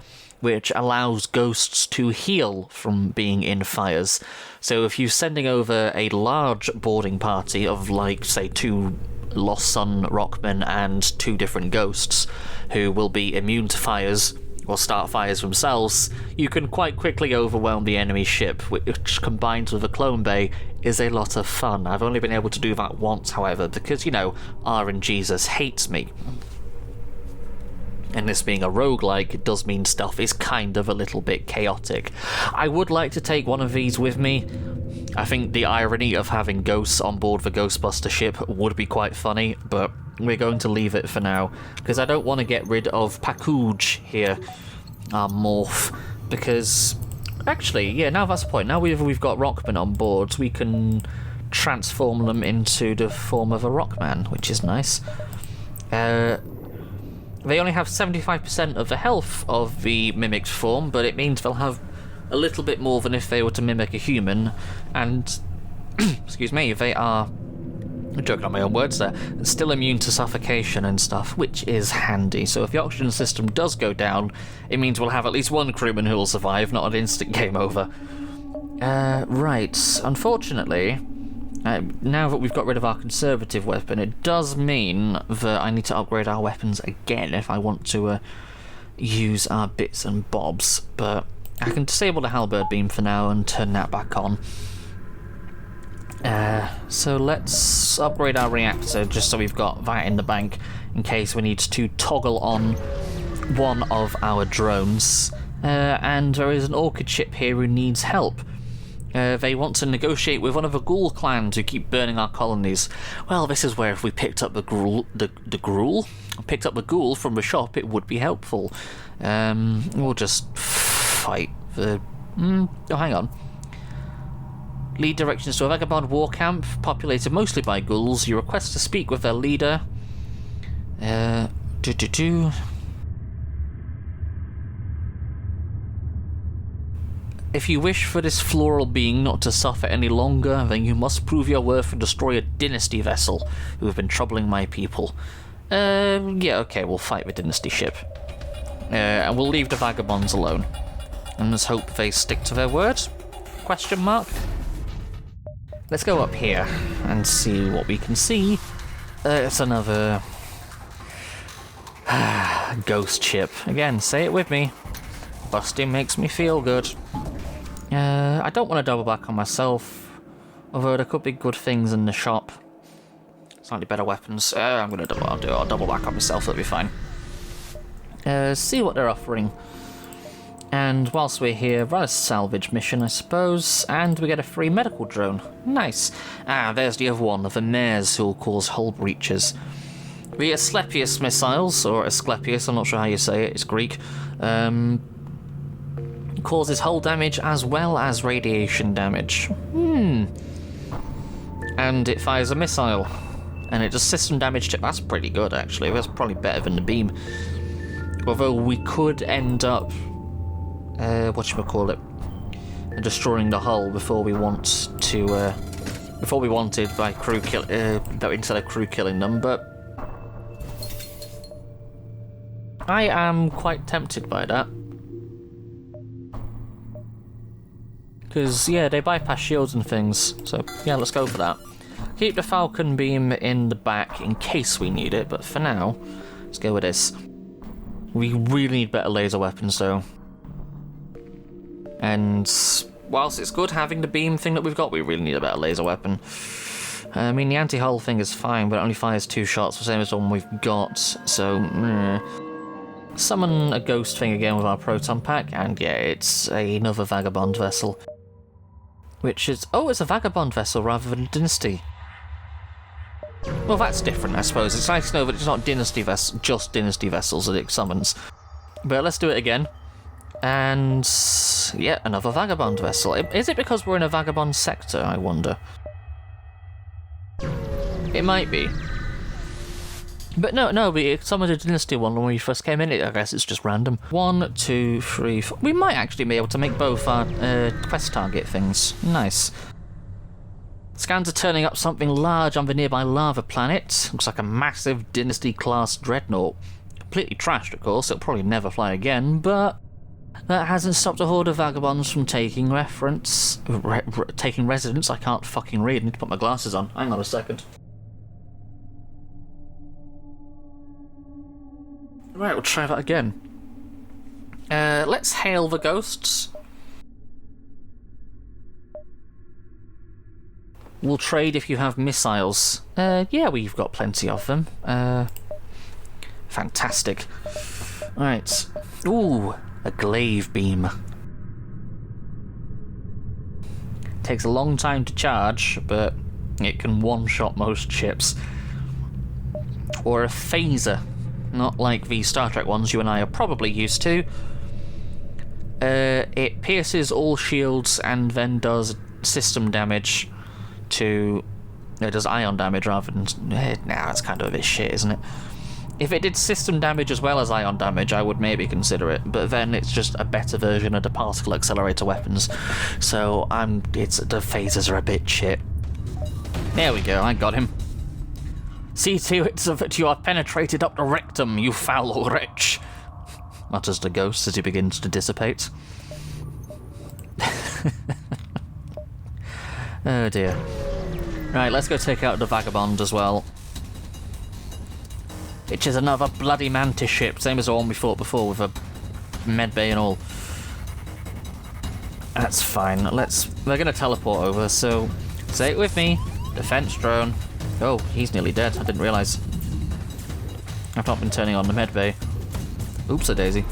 which allows ghosts to heal from being in fires. So if you're sending over a large boarding party of, like, say, 2 Lost Sun rockmen and 2 different ghosts who will be immune to fires or start fires themselves, you can quite quickly overwhelm the enemy ship, which combined with a clone bay is a lot of fun. I've only been able to do that once, however, because, you know, RNGesus hates me. And this being a roguelike, it does mean stuff is kind of a little bit chaotic. I would like to take one of these with me. I think the irony of having ghosts on board the Ghostbuster ship would be quite funny, but we're going to leave it for now, because I don't want to get rid of Packooge here, our morph, because... Actually, yeah, now that's the point. Now we've got Rockman on board, we can transform them into the form of a Rockman, which is nice. They only have 75% of the health of the mimicked form, but it means they'll have a little bit more than if they were to mimic a human, and, excuse me, they are, I'm joking on my own words there, still immune to suffocation and stuff, which is handy. So if the oxygen system does go down, it means we'll have at least one crewman who will survive, not an instant game over. Right, unfortunately, now that we've got rid of our conservative weapon, it does mean that I need to upgrade our weapons again if I want to use our bits and bobs, but I can disable the halberd beam for now and turn that back on. So let's upgrade our reactor just so we've got that in the bank in case we need to toggle on one of our drones. And there is an orchid ship here who needs help. They want to negotiate with one of the ghoul clans who keep burning our colonies. Well, this is where if we picked up the ghoul from the shop, it would be helpful. We'll just fight the... Oh, hang on. Lead directions to a vagabond war camp, populated mostly by ghouls. You request to speak with their leader. If you wish for this floral being not to suffer any longer, then you must prove your worth and destroy a dynasty vessel who have been troubling my people. Yeah, okay, we'll fight the dynasty ship. And we'll leave the vagabonds alone. And let's hope they stick to their word? Question mark? Let's go up here and see what we can see. It's another... ghost ship. Again, say it with me. Busting makes me feel good. I don't want to double back on myself, although there could be good things in the shop. Slightly better weapons. I'll double back on myself, it'll be fine. See what they're offering. And whilst we're here, run a salvage mission, I suppose, and we get a free medical drone. Nice. There's the other one, the mares who'll cause hull breaches. The Asclepius missiles, or Asclepius, I'm not sure how you say it, it's Greek, causes hull damage as well as radiation damage. And it fires a missile. And it does system damage to... That's pretty good, actually. That's probably better than the beam. Although we could end up... whatchamacallit? Destroying the hull before we want to... before we wanted by crew kill... instead of crew killing them, but... I am quite tempted by that. Because, yeah, they bypass shields and things. So, yeah, let's go for that. Keep the Falcon beam in the back in case we need it, but for now, let's go with this. We really need better laser weapons, though. And whilst it's good having the beam thing that we've got, we really need a better laser weapon. I mean, the anti-hull thing is fine, but it only fires 2 shots, the same as the one we've got, so... Summon a ghost thing again with our proton pack, and yeah, it's another vagabond vessel. Which is... Oh, it's a vagabond vessel rather than a dynasty. Well, that's different, I suppose. It's nice to know that it's not just dynasty vessels that it summons. But let's do it again. And... yeah, another vagabond vessel. Is it because we're in a vagabond sector, I wonder? It might be. But no, we summoned a dynasty one when we first came in. I guess it's just random. 1, 2, 3, 4... We might actually be able to make both our quest target things. Nice. Scans are turning up something large on the nearby lava planet. Looks like a massive dynasty-class dreadnought. Completely trashed, of course. It'll probably never fly again, but... that hasn't stopped a horde of vagabonds from taking residence. I can't fucking read. I need to put my glasses on. Hang on a second. Right, we'll try that again. Let's hail the ghosts. We'll trade if you have missiles. Yeah, we've got plenty of them. Fantastic. Right. Ooh, a glaive beam. Takes a long time to charge, but it can one-shot most ships. Or a phaser. Not like the Star Trek ones you and I are probably used to. It pierces all shields and then does system damage to... it does ion damage rather than... nah, that's kind of a bit shit, isn't it? If it did system damage as well as ion damage, I would maybe consider it, but then it's just a better version of the particle accelerator weapons. So the phasers are a bit shit. There we go, I got him. See to it that you are penetrated up the rectum, you foul wretch, mutters the ghost as he begins to dissipate. Oh dear. Right, let's go take out the vagabond as well. Which is another bloody mantis ship, same as the one we fought before with a medbay and all. That's fine. We're gonna teleport over, so say it with me. Defense drone. Oh, he's nearly dead. I didn't realise. I've not been turning on the medbay. Oops-a-daisy.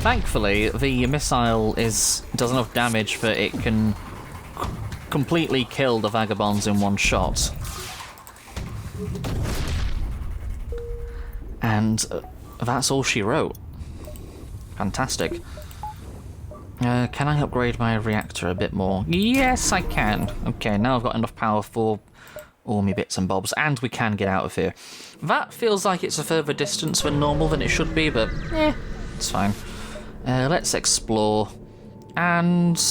Thankfully, the missile does enough damage that it can completely kill the vagabonds in one shot. And that's all she wrote. Fantastic. Can I upgrade my reactor a bit more? Yes, I can. Okay, now I've got enough power for all my bits and bobs, and we can get out of here. That feels like it's a further distance than normal than it should be, but it's fine. Let's explore. And...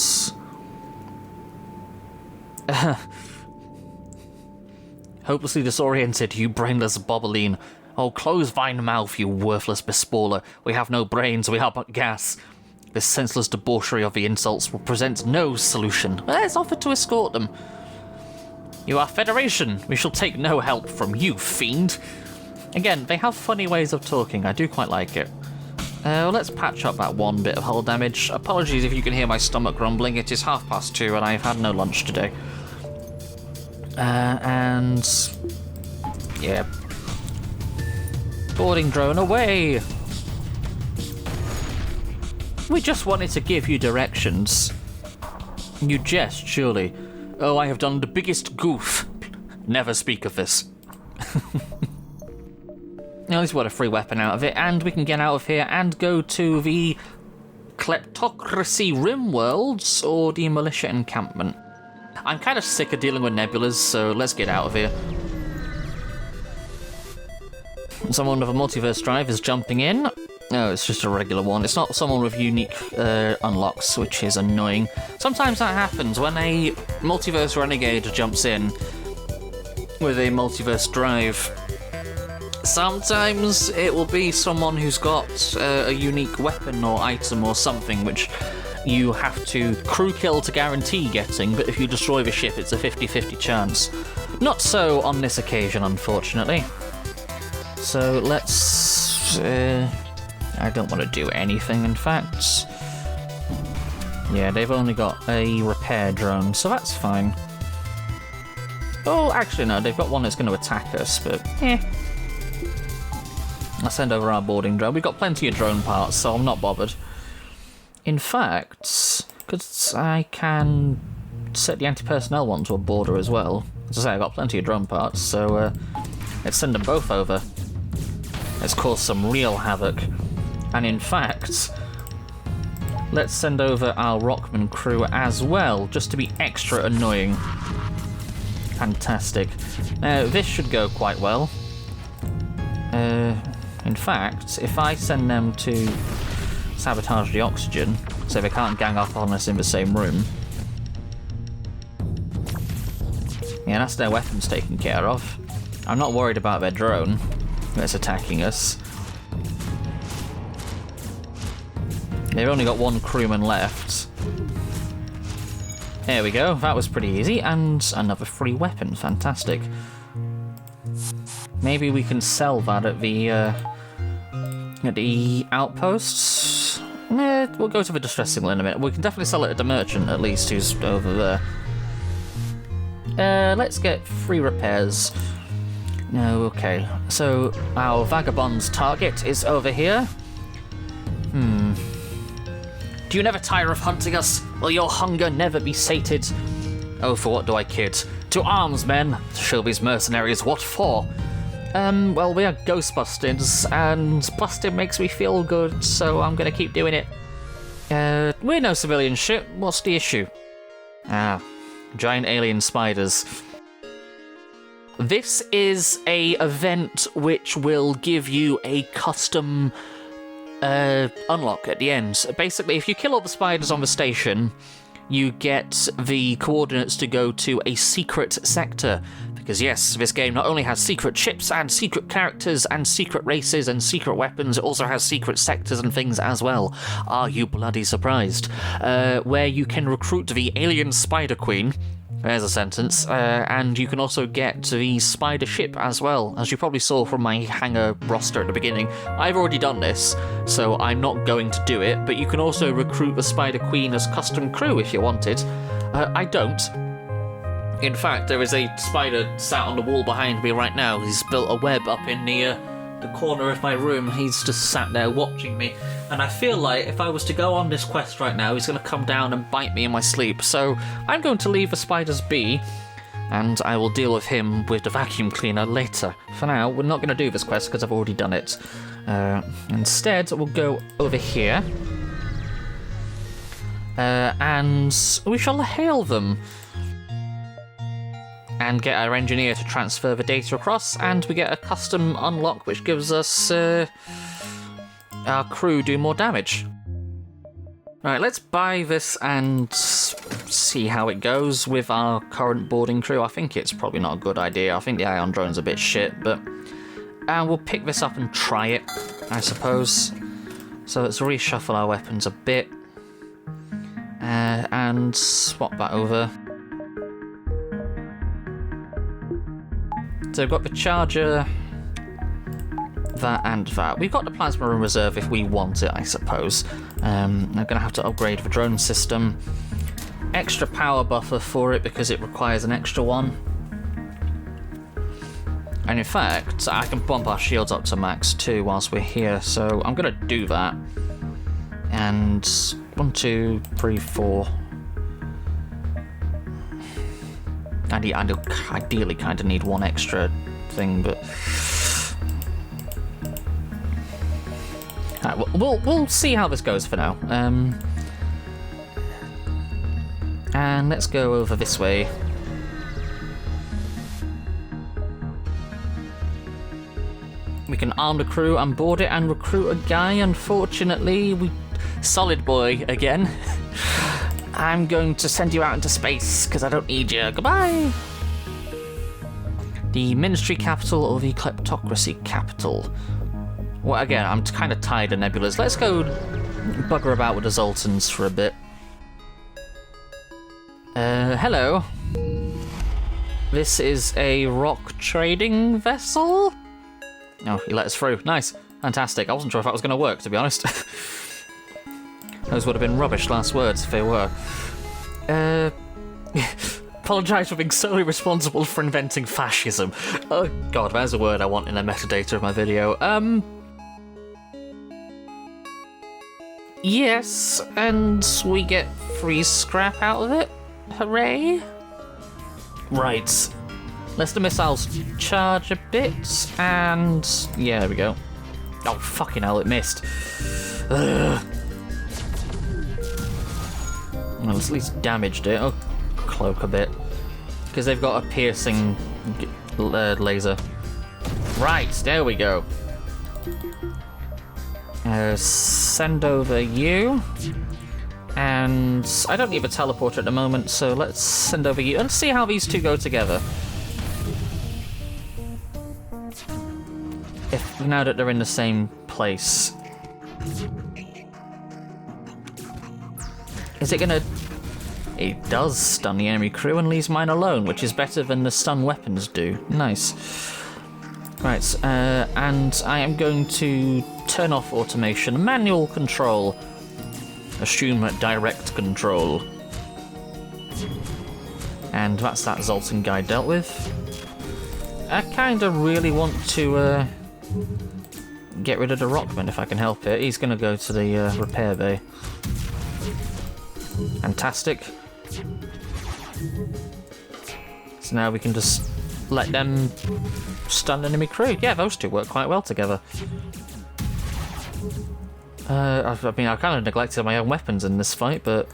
hopelessly disoriented, you brainless boboline. Oh, close thine mouth, you worthless bespoiler. We have no brains, we are but gas. This senseless debauchery of the insults will present no solution. Let's offer to escort them. You are Federation. We shall take no help from you, fiend. Again, they have funny ways of talking. I do quite like it. Well, let's patch up that one bit of hull damage. Apologies if you can hear my stomach grumbling. It is 2:30 and I've had no lunch today. And... yeah. Boarding drone away! We just wanted to give you directions. You jest, surely. Oh, I have done the biggest goof. Never speak of this. At least we got a free weapon out of it, and we can get out of here and go to the Kleptocracy Rim Worlds or the Militia Encampment. I'm kind of sick of dealing with nebulas, so let's get out of here. Someone with a multiverse drive is jumping in. No, it's just a regular one. It's not someone with unique unlocks, which is annoying. Sometimes that happens when a multiverse renegade jumps in with a multiverse drive. Sometimes it will be someone who's got a unique weapon or item or something which you have to crew kill to guarantee getting, but if you destroy the ship it's a 50-50 chance. Not so on this occasion, unfortunately. So let's... I don't want to do anything, in fact. Yeah, they've only got a repair drone, so that's fine. Oh, actually no, they've got one that's going to attack us, but I'll send over our boarding drone. We've got plenty of drone parts, so I'm not bothered. In fact, because I can set the anti-personnel one to a border as well. As I say, I've got plenty of drone parts, so let's send them both over. Let's cause some real havoc. And in fact, let's send over our Rockman crew as well, just to be extra annoying. Fantastic. Now, this should go quite well. In fact, if I send them to sabotage the oxygen, so they can't gang up on us in the same room. Yeah, that's their weapons taken care of. I'm not worried about their drone that's attacking us. They've only got one crewman left. There we go, that was pretty easy, and another free weapon, fantastic. Maybe we can sell that at the outposts? We'll go to the distress signal in a minute. We can definitely sell it at the merchant, at least, who's over there. Let's get free repairs. No, okay. So, our vagabond's target is over here. Do you never tire of hunting us? Will your hunger never be sated? Oh, for what do I kid? To arms, men! Shelby's mercenaries, what for? Well, we are Ghostbusters, and busting makes me feel good, so I'm gonna keep doing it. We're no civilian ship. What's the issue? Ah, giant alien spiders. This is a event which will give you a custom unlock at the end. Basically, if you kill all the spiders on the station, you get the coordinates to go to a secret sector. Because yes, this game not only has secret ships and secret characters and secret races and secret weapons, it also has secret sectors and things as well. Are you bloody surprised? Where you can recruit the alien spider queen. There's a sentence. And you can also get the spider ship as well, as you probably saw from my hangar roster at the beginning. I've already done this, so I'm not going to do it, but you can also recruit the spider queen as custom crew if you wanted. I don't. In fact, there is a spider sat on the wall behind me right now. He's built a web up in the corner of my room. He's just sat there watching me. And I feel like if I was to go on this quest right now, he's going to come down and bite me in my sleep. So I'm going to leave the spiders be, and I will deal with him with the vacuum cleaner later. For now, we're not going to do this quest because I've already done it. Instead, we'll go over here. And we shall hail them. And get our engineer to transfer the data across, and we get a custom unlock which gives us our crew do more damage. Right, let's buy this and see how it goes with our current boarding crew. I think it's probably not a good idea. I think the ion drone's a bit shit, but we'll pick this up and try it, I suppose. So let's reshuffle our weapons a bit and swap that over. So we've got the charger that and that. We've got the plasma in reserve if we want it, I suppose. I'm going to have to upgrade the drone system. Extra power buffer for it because it requires an extra one. And in fact, I can bump our shields up to max too whilst we're here, so I'm going to do that. And 1, 2, 3, 4. I ideally kind of need one extra thing, but right, we'll see how this goes for now. And let's go over this way. We can arm the crew and board it and recruit a guy. Unfortunately, solid boy again. I'm going to send you out into space because I don't need you. Goodbye. The ministry capital or the kleptocracy capital? Well, again, I'm kind of tired of nebulas. Let's go bugger about with the Zoltans for a bit. Hello. This is a rock trading vessel? Oh, he let us through. Nice. Fantastic. I wasn't sure if that was going to work, to be honest. Those would have been rubbish last words if they were. Apologise for being solely responsible for inventing fascism. Oh god, there's a word I want in the metadata of my video. Yes, and we get free scrap out of it. Hooray. Right. Let's the missiles charge a bit, and yeah, there we go. Oh, fucking hell, it missed. Ugh. Well, it's at least damaged it. Oh, cloak a bit. Because they've got a piercing laser. Right, there we go. Send over you. And I don't need a teleporter at the moment, so let's send over you. Let's see how these two go together. Now that they're in the same place. Is it gonna... It does stun the enemy crew and leaves mine alone, which is better than the stun weapons do. Nice. Right, and I am going to turn off automation. Manual control. Assume direct control. And that's that Zoltan guy dealt with. I kind of really want to get rid of the Rockman if I can help it. He's going to go to the repair bay. Fantastic. So now we can just let them stun enemy crew. Yeah, those two work quite well together. I mean, I kind of neglected my own weapons in this fight, but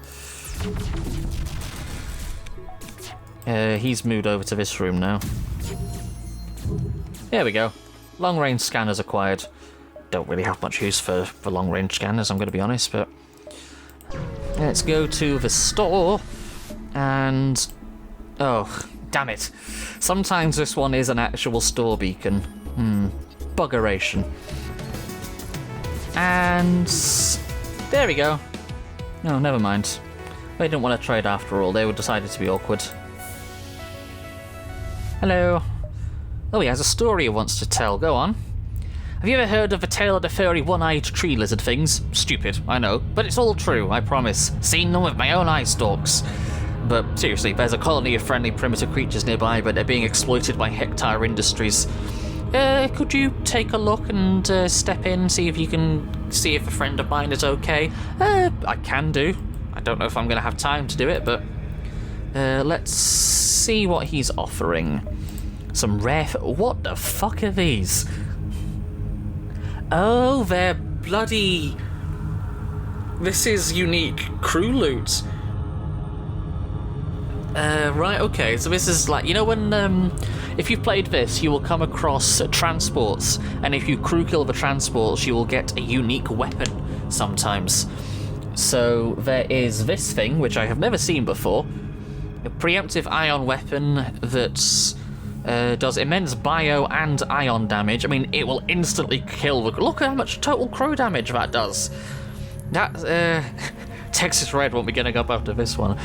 he's moved over to this room now. There we go. Long-range scanners acquired. Don't really have much use for long-range scanners, I'm going to be honest, but let's go to the store and... Oh, damn it. Sometimes this one is an actual store beacon. Buggeration. And there we go. Oh, never mind. They didn't want to trade after all. They were decided to be awkward. Hello. Oh, he has a story he wants to tell. Go on. Have you ever heard of the tale of the furry one-eyed tree lizard things? Stupid, I know. But it's all true, I promise. Seen them with my own eye stalks. But seriously, there's a colony of friendly primitive creatures nearby, but they're being exploited by Hectare Industries. Could you take a look and step in, see if you can see if a friend of mine is okay? I can do. I don't know if I'm going to have time to do it, but let's see what he's offering. Some rare... What the fuck are these? Oh, they're bloody... This is unique crew loot. Right, okay, so this is like, you know when, if you've played this, you will come across transports, and if you crew kill the transports, you will get a unique weapon sometimes. So there is this thing, which I have never seen before, a preemptive ion weapon that does immense bio and ion damage. I mean, it will instantly kill the... Look at how much total crow damage that does. That, Texas Red won't be getting up after this one.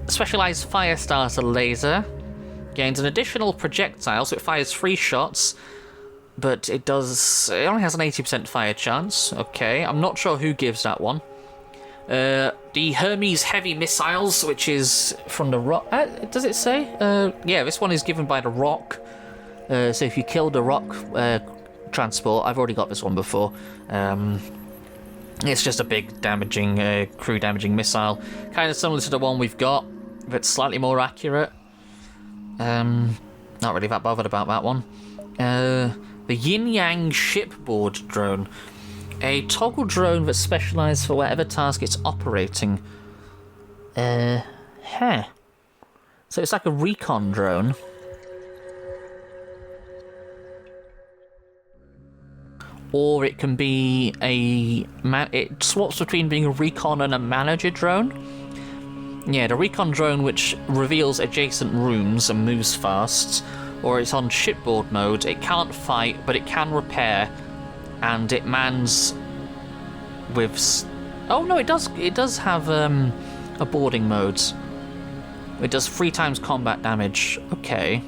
Specialized fire starter laser gains an additional projectile, so it fires 3 shots. but it only has an 80% fire chance. Okay, I'm not sure who gives that one. The Hermes heavy missiles, which is from the rock. Does it say? Yeah, this one is given by the rock. So if you kill the rock transport, I've already got this one before. It's just a big damaging, crew damaging missile, kind of similar to the one we've got, but slightly more accurate. Not really that bothered about that one. The Yin Yang shipboard drone. A toggle drone that's specialised for whatever task it's operating. So it's like a recon drone. Or it can be it swaps between being a recon and a manager drone. Yeah, the recon drone which reveals adjacent rooms and moves fast. Or it's on shipboard mode. It can't fight, but it can repair. And it mans with... Oh no, it does have a boarding mode. It does 3 times combat damage. Okay.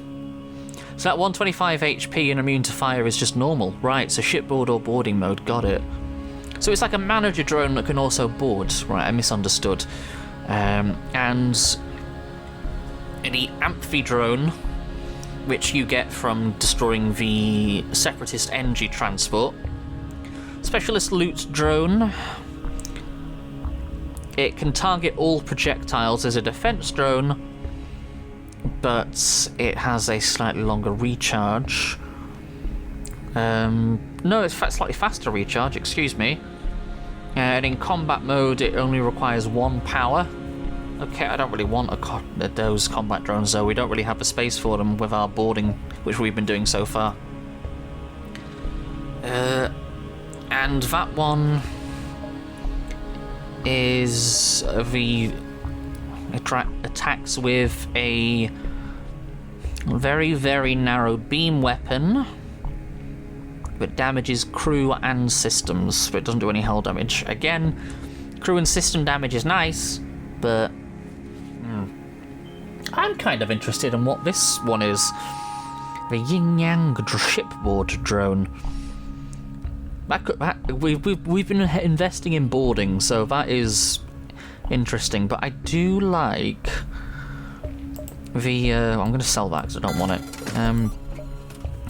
So that 125 HP and immune to fire is just normal. Right, so shipboard or boarding mode, got it. So it's like a manager drone that can also board. Right, I misunderstood. And the amphi drone, which you get from destroying the separatist energy transport. Specialist loot drone. It can target all projectiles as a defense drone, but it has a slightly longer recharge. No, it's slightly faster recharge, excuse me. And in combat mode, it only requires 1 power. Okay, I don't really want those combat drones, though. We don't really have the space for them with our boarding, which we've been doing so far. And that one is the attacks with a very, very narrow beam weapon, but damages crew and systems, but it doesn't do any hull damage. Again, crew and system damage is nice, but I'm kind of interested in what this one is. The Yin Yang shipboard drone. We've been investing in boarding, so that is interesting. But I do like the. I'm going to sell that because I don't want it.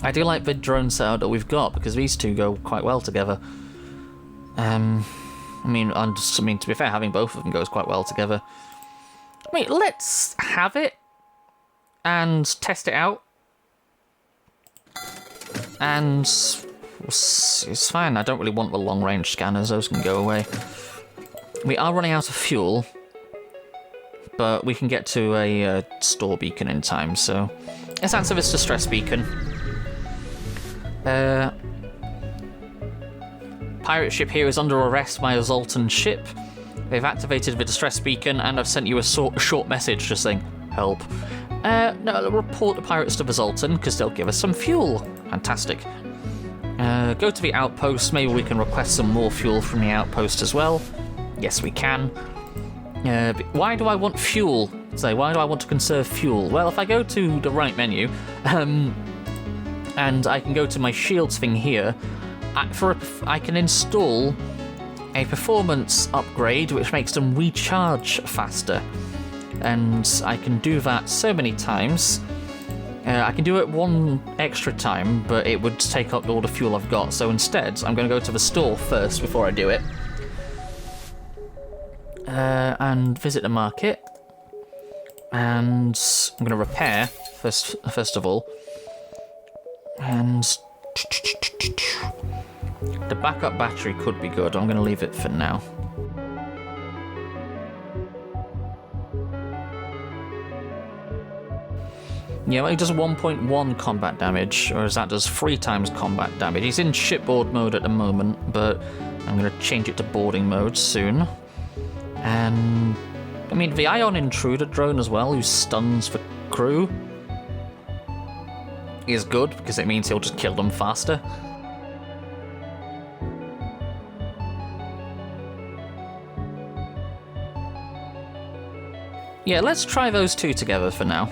I do like the drone setup that we've got because these two go quite well together. I mean, to be fair, having both of them goes quite well together. I mean, let's have it and test it out. And it's fine. I don't really want the long-range scanners. Those can go away. We are running out of fuel, but we can get to a store beacon in time, so let's answer this distress beacon. Pirate ship here is under arrest by a Zoltan ship. They've activated the distress beacon, and I've sent you a short message just saying, help. No, report the pirates to the Zoltan, because they'll give us some fuel. Fantastic. Go to the outpost. Maybe we can request some more fuel from the outpost as well. Yes, we can. Why do I want fuel? Why do I want to conserve fuel? Well, if I go to the right menu, and I can go to my shields thing here, I can install a performance upgrade which makes them recharge faster. And I can do that so many times. I can do it 1 extra time, but it would take up all the fuel I've got. So instead, I'm going to go to the store first before I do it. And visit the market. And I'm going to repair, first of all. And the backup battery could be good. I'm going to leave it for now. Yeah, well, he does 1.1 combat damage, whereas that does 3 times combat damage. He's in shipboard mode at the moment, but I'm going to change it to boarding mode soon. And I mean, the Ion Intruder drone as well, who stuns the crew, is good because it means he'll just kill them faster. Yeah, let's try those two together for now.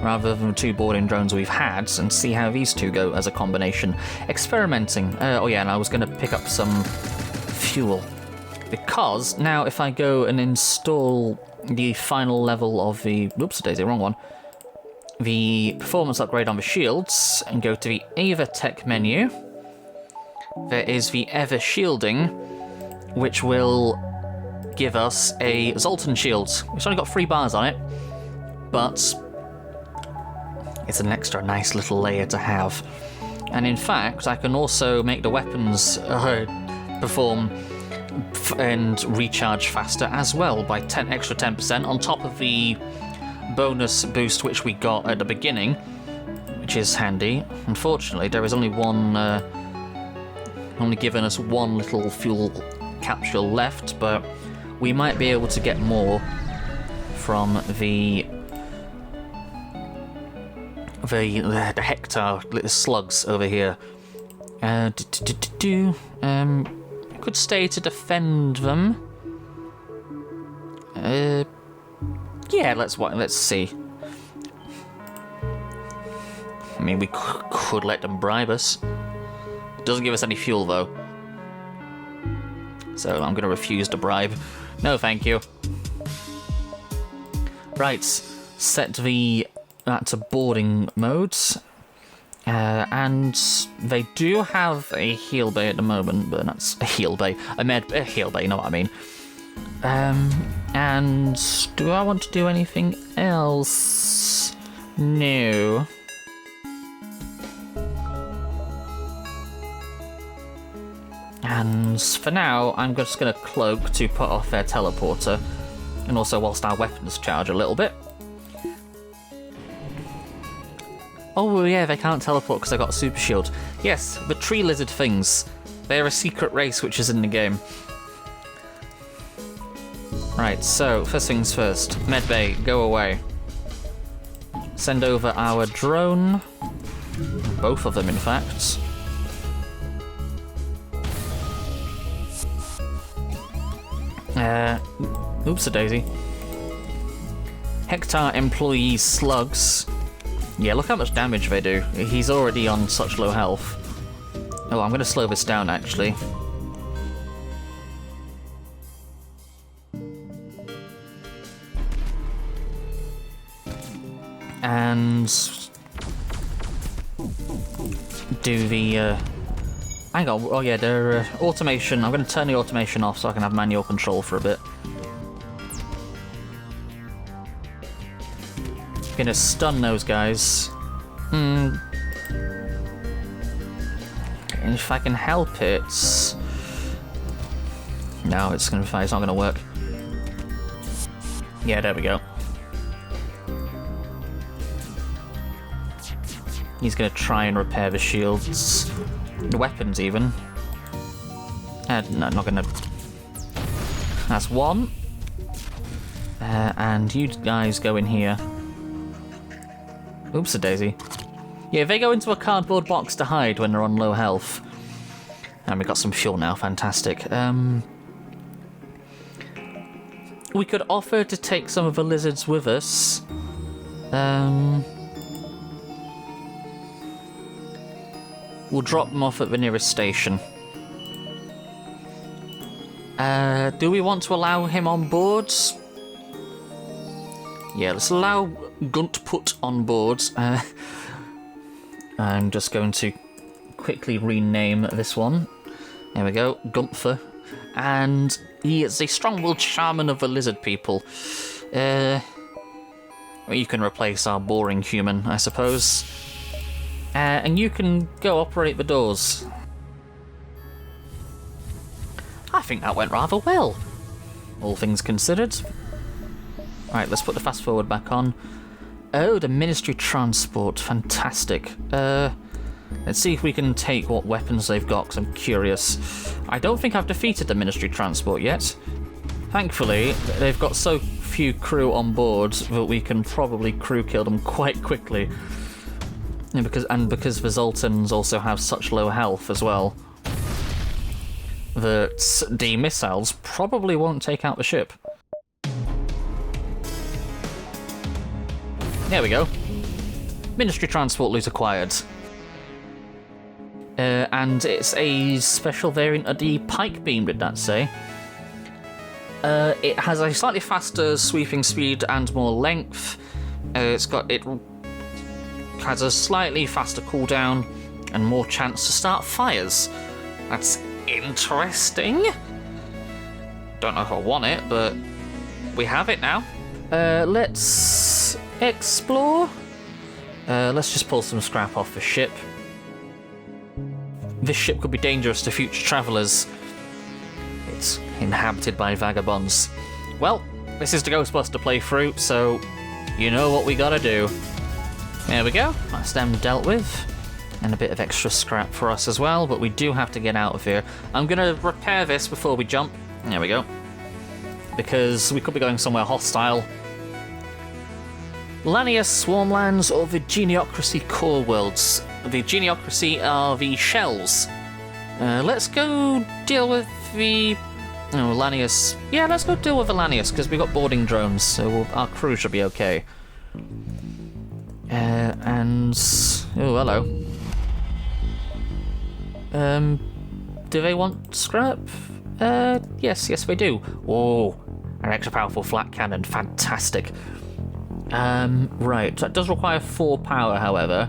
rather than the 2 boarding drones we've had, and see how these 2 go as a combination. Experimenting. Oh yeah, and I was going to pick up some fuel. Because now if I go and install the final level of the... Oops, daisy, wrong one. The performance upgrade on the shields, and go to the Ava Tech menu, there is the Ever Shielding, which will give us a Zoltan shield. It's only got 3 bars on it, but it's an extra nice little layer to have. And in fact, I can also make the weapons perform and recharge faster as well by extra 10% on top of the bonus boost which we got at the beginning, which is handy. Unfortunately, there is only one, only given us 1 little fuel capsule left, but we might be able to get more from the hectare slugs over here. Could stay to defend them. Yeah, let's see. I mean, we could let them bribe us. It doesn't give us any fuel though, so I'm going to refuse to bribe. No, thank you. Right, set that to boarding modes. And they do have a heal bay at the moment, but that's a heal bay. A heal bay, you know what I mean. And do I want to do anything else? No. And for now, I'm just going to cloak to put off their teleporter, and also whilst our weapons charge a little bit. Oh yeah, they can't teleport because I got a super shield. Yes, the tree lizard things. They're a secret race which is in the game. Right, so first things first. Medbay, go away. Send over our drone. Both of them, in fact. Oops-a-daisy. Hectare employee slugs. Yeah, look how much damage they do. He's already on such low health. Oh, I'm going to slow this down, actually. And do the... hang on, oh yeah, the automation. I'm going to turn the automation off so I can have manual control for a bit. Gonna stun those guys. And if I can help it... No, it's not gonna work. Yeah, there we go. He's gonna try and repair the shields. The weapons, even. No, not gonna... That's 1. And you guys go in here. Oops-a-daisy. Yeah, they go into a cardboard box to hide when they're on low health. And we got some fuel now, fantastic. We could offer to take some of the lizards with us. We'll drop them off at the nearest station. Do we want to allow him on board? Yeah, let's allow Guntput on board. I'm just going to quickly rename this one. There we go, Gunther. And he is a strong-willed shaman of the lizard people. You can replace our boring human, I suppose. And you can go operate the doors. I think that went rather well, all things considered. Right, let's put the fast forward back on. Oh, the Ministry Transport, fantastic. Let's see if we can take what weapons they've got, because I'm curious. I don't think I've defeated the Ministry Transport yet. Thankfully, they've got so few crew on board that we can probably crew kill them quite quickly. And because the Zoltans also have such low health as well, that the missiles probably won't take out the ship. There we go. Ministry transport loot acquired. And it's a special variant of the pike beam, did that say? It has a slightly faster sweeping speed and more length. It has a slightly faster cooldown and more chance to start fires. That's interesting. Don't know if I want it, but we have it now. Let's explore. Let's just pull some scrap off the ship. This ship could be dangerous to future travellers. It's inhabited by vagabonds. Well, this is the Ghostbuster playthrough, so you know what we gotta do. There we go, that's them dealt with. And a bit of extra scrap for us as well, but we do have to get out of here. I'm gonna repair this before we jump. There we go. Because we could be going somewhere hostile. Lanius Swarmlands or the Geniocracy Core Worlds. The Geniocracy are the shells. Let's go deal with the... Oh, Lanius. Yeah, let's go deal with the Lanius, because we got boarding drones, so our crew should be okay. And... Oh, hello. Do they want scrap? Yes, they do. Oh, an extra powerful flat cannon, fantastic. Right, that does require 4 power, however.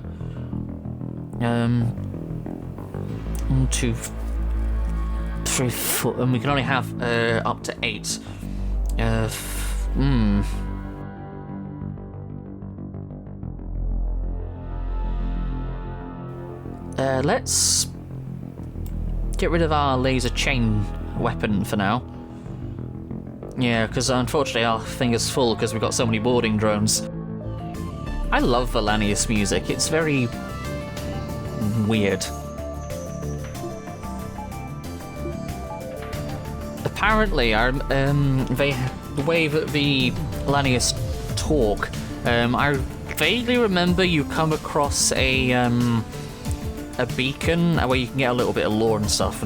1, 2, 3, 4, and we can only have up to 8. Let's get rid of our laser chain weapon for now. Yeah, because unfortunately our thing is full because we've got so many boarding drones. I love the Lanius music, it's very weird. Apparently, the way that the Lanius talk, I vaguely remember you come across a beacon where you can get a little bit of lore and stuff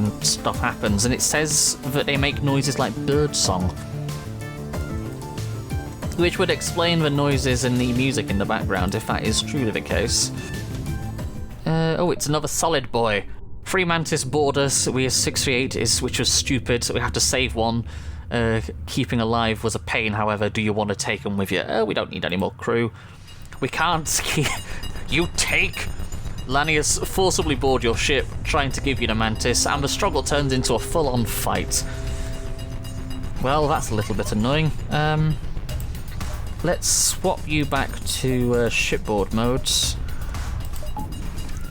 happens, and it says that they make noises like bird song. Which would explain the noises and the music in the background, if that is truly the case. Oh, it's another solid boy. 3 Mantis boarders, we are 638, which was stupid, so we have to save one. Keeping alive was a pain, however, do you want to take them with you? We don't need any more crew. We can't keep... You take... Lanius forcibly board your ship, trying to give you the Mantis, and the struggle turns into a full-on fight. Well, that's a little bit annoying. Let's swap you back to shipboard modes.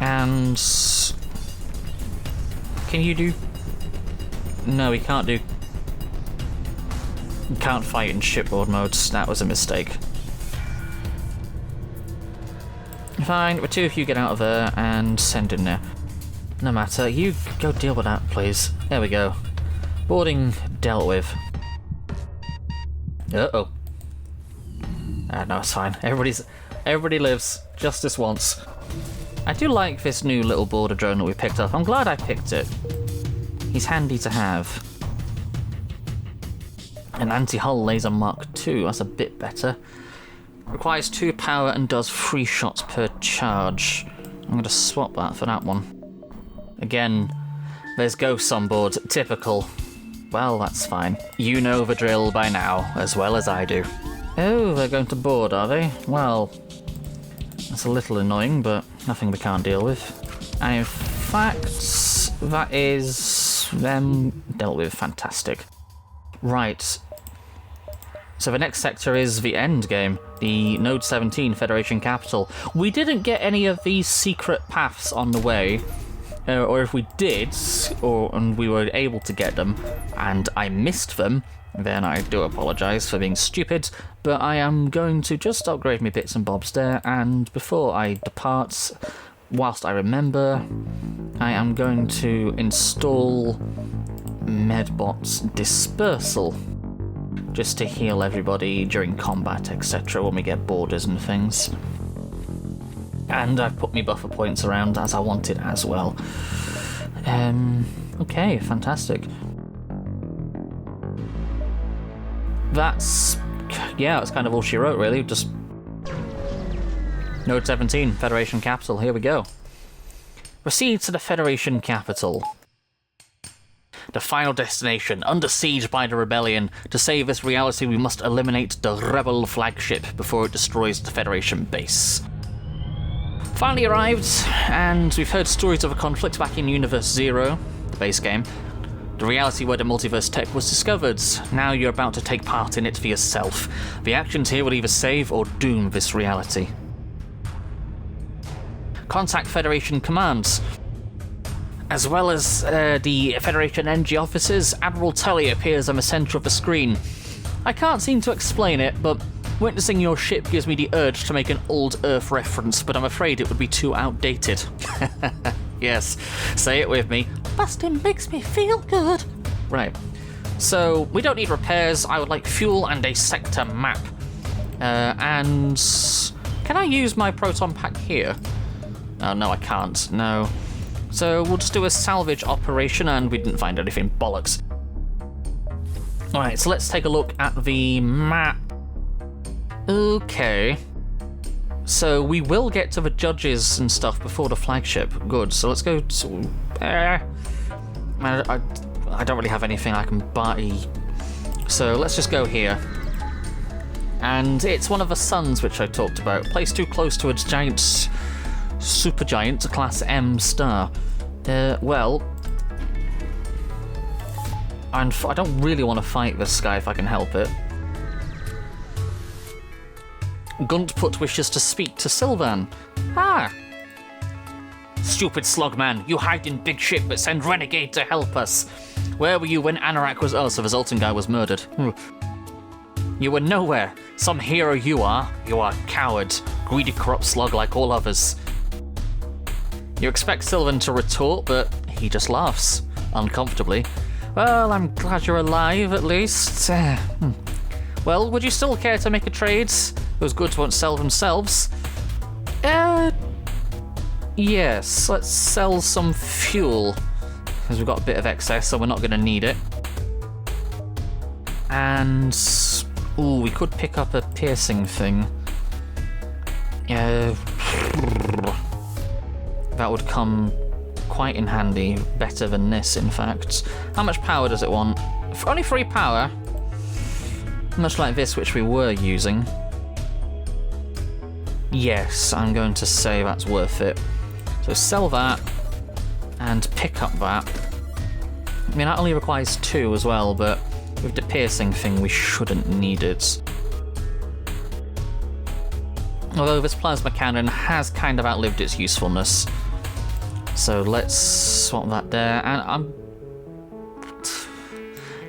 And... Can you do... No, we can't do... We can't fight in shipboard modes. That was a mistake. Fine, the 2 of you get out of there and send in there. No matter, you go deal with that, please. There we go. Boarding dealt with. Uh-oh. No, it's fine. Everybody lives. Just this once. I do like this new little boarder drone that we picked up. I'm glad I picked it. He's handy to have. An anti-hull laser Mark II. That's a bit better. Requires 2 power and does 3 shots per charge. I'm going to swap that for that one. Again, there's ghosts on board. Typical. Well, that's fine. You know the drill by now, as well as I do. Oh, they're going to board, are they? Well, that's a little annoying, but nothing we can't deal with. And in fact, that is them dealt with. Fantastic. Right. So the next sector is the end game, the Node 17 Federation capital. We didn't get any of these secret paths on the way, or if we did, and we were able to get them, and I missed them, then I do apologise for being stupid, but I am going to just upgrade my bits and bobs there, and before I depart, whilst I remember, I am going to install Medbot's Dispersal, just to heal everybody during combat, etc., when we get boarders and things. And I've put my buffer points around as I wanted as well. Okay, fantastic. That's kind of all she wrote, really. Just Node 17, Federation capital, here we go. Proceed to the Federation capital. The final destination, under siege by the rebellion. To save this reality, we must eliminate the rebel flagship before it destroys the Federation base. Finally arrived, and we've heard stories of a conflict back in Universe 0, the base game. The reality where the multiverse tech was discovered. Now you're about to take part in it for yourself. The actions here will either save or doom this reality. Contact Federation commands. As well as the Federation NG officers, Admiral Tully appears on the centre of the screen. I can't seem to explain it, but witnessing your ship gives me the urge to make an old Earth reference, but I'm afraid it would be too outdated. Yes, say it with me. Bustin makes me feel good. Right, so we don't need repairs. I would like fuel and a sector map. And can I use my proton pack here? Oh, no, I can't. No. So we'll just do a salvage operation, and we didn't find anything. Bollocks. Alright, so let's take a look at the map. Okay. So we will get to the judges and stuff before the flagship. Good, so let's go to... I don't really have anything I can buy. So let's just go here. And it's one of the suns which I talked about. Placed too close to its giant... supergiant class M star. Well... And I don't really want to fight this guy if I can help it. Guntput wishes to speak to Sylvan. Ah! Stupid slugman, you hide in big ship but send renegade to help us. Where were you when Anorak was... Oh, so the Zoltan guy was murdered. You were nowhere. Some hero you are. You are a coward. Greedy, corrupt slug like all others. You expect Sylvan to retort, but he just laughs. Uncomfortably. Well, I'm glad you're alive, at least. Well, would you still care to make a trade? Those goods won't sell themselves. Yes, let's sell some fuel. Because we've got a bit of excess, so we're not going to need it. And... ooh, we could pick up a piercing thing. That would come quite in handy. Better than this, in fact. How much power does it want? Only 3 power. Much like this, which we were using. Yes, I'm going to say that's worth it. So sell that, and pick up that. I mean, that only requires 2 as well, but with the piercing thing, we shouldn't need it. Although this plasma cannon has kind of outlived its usefulness. So let's swap that there, and I'm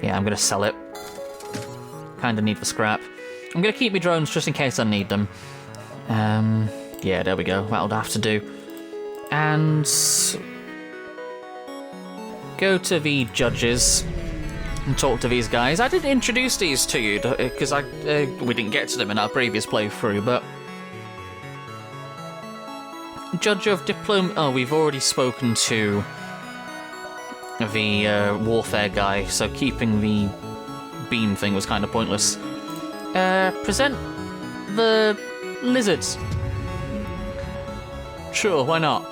going to sell it. Kind of need the scrap. I'm going to keep my drones just in case I need them. Yeah, there we go. That'll have to do. And go to the judges and talk to these guys. I didn't introduce these to you because we didn't get to them in our previous playthrough, but Judge of Diplom... Oh, we've already spoken to the warfare guy, so keeping the beam thing was kind of pointless. Present the lizards. Sure, why not?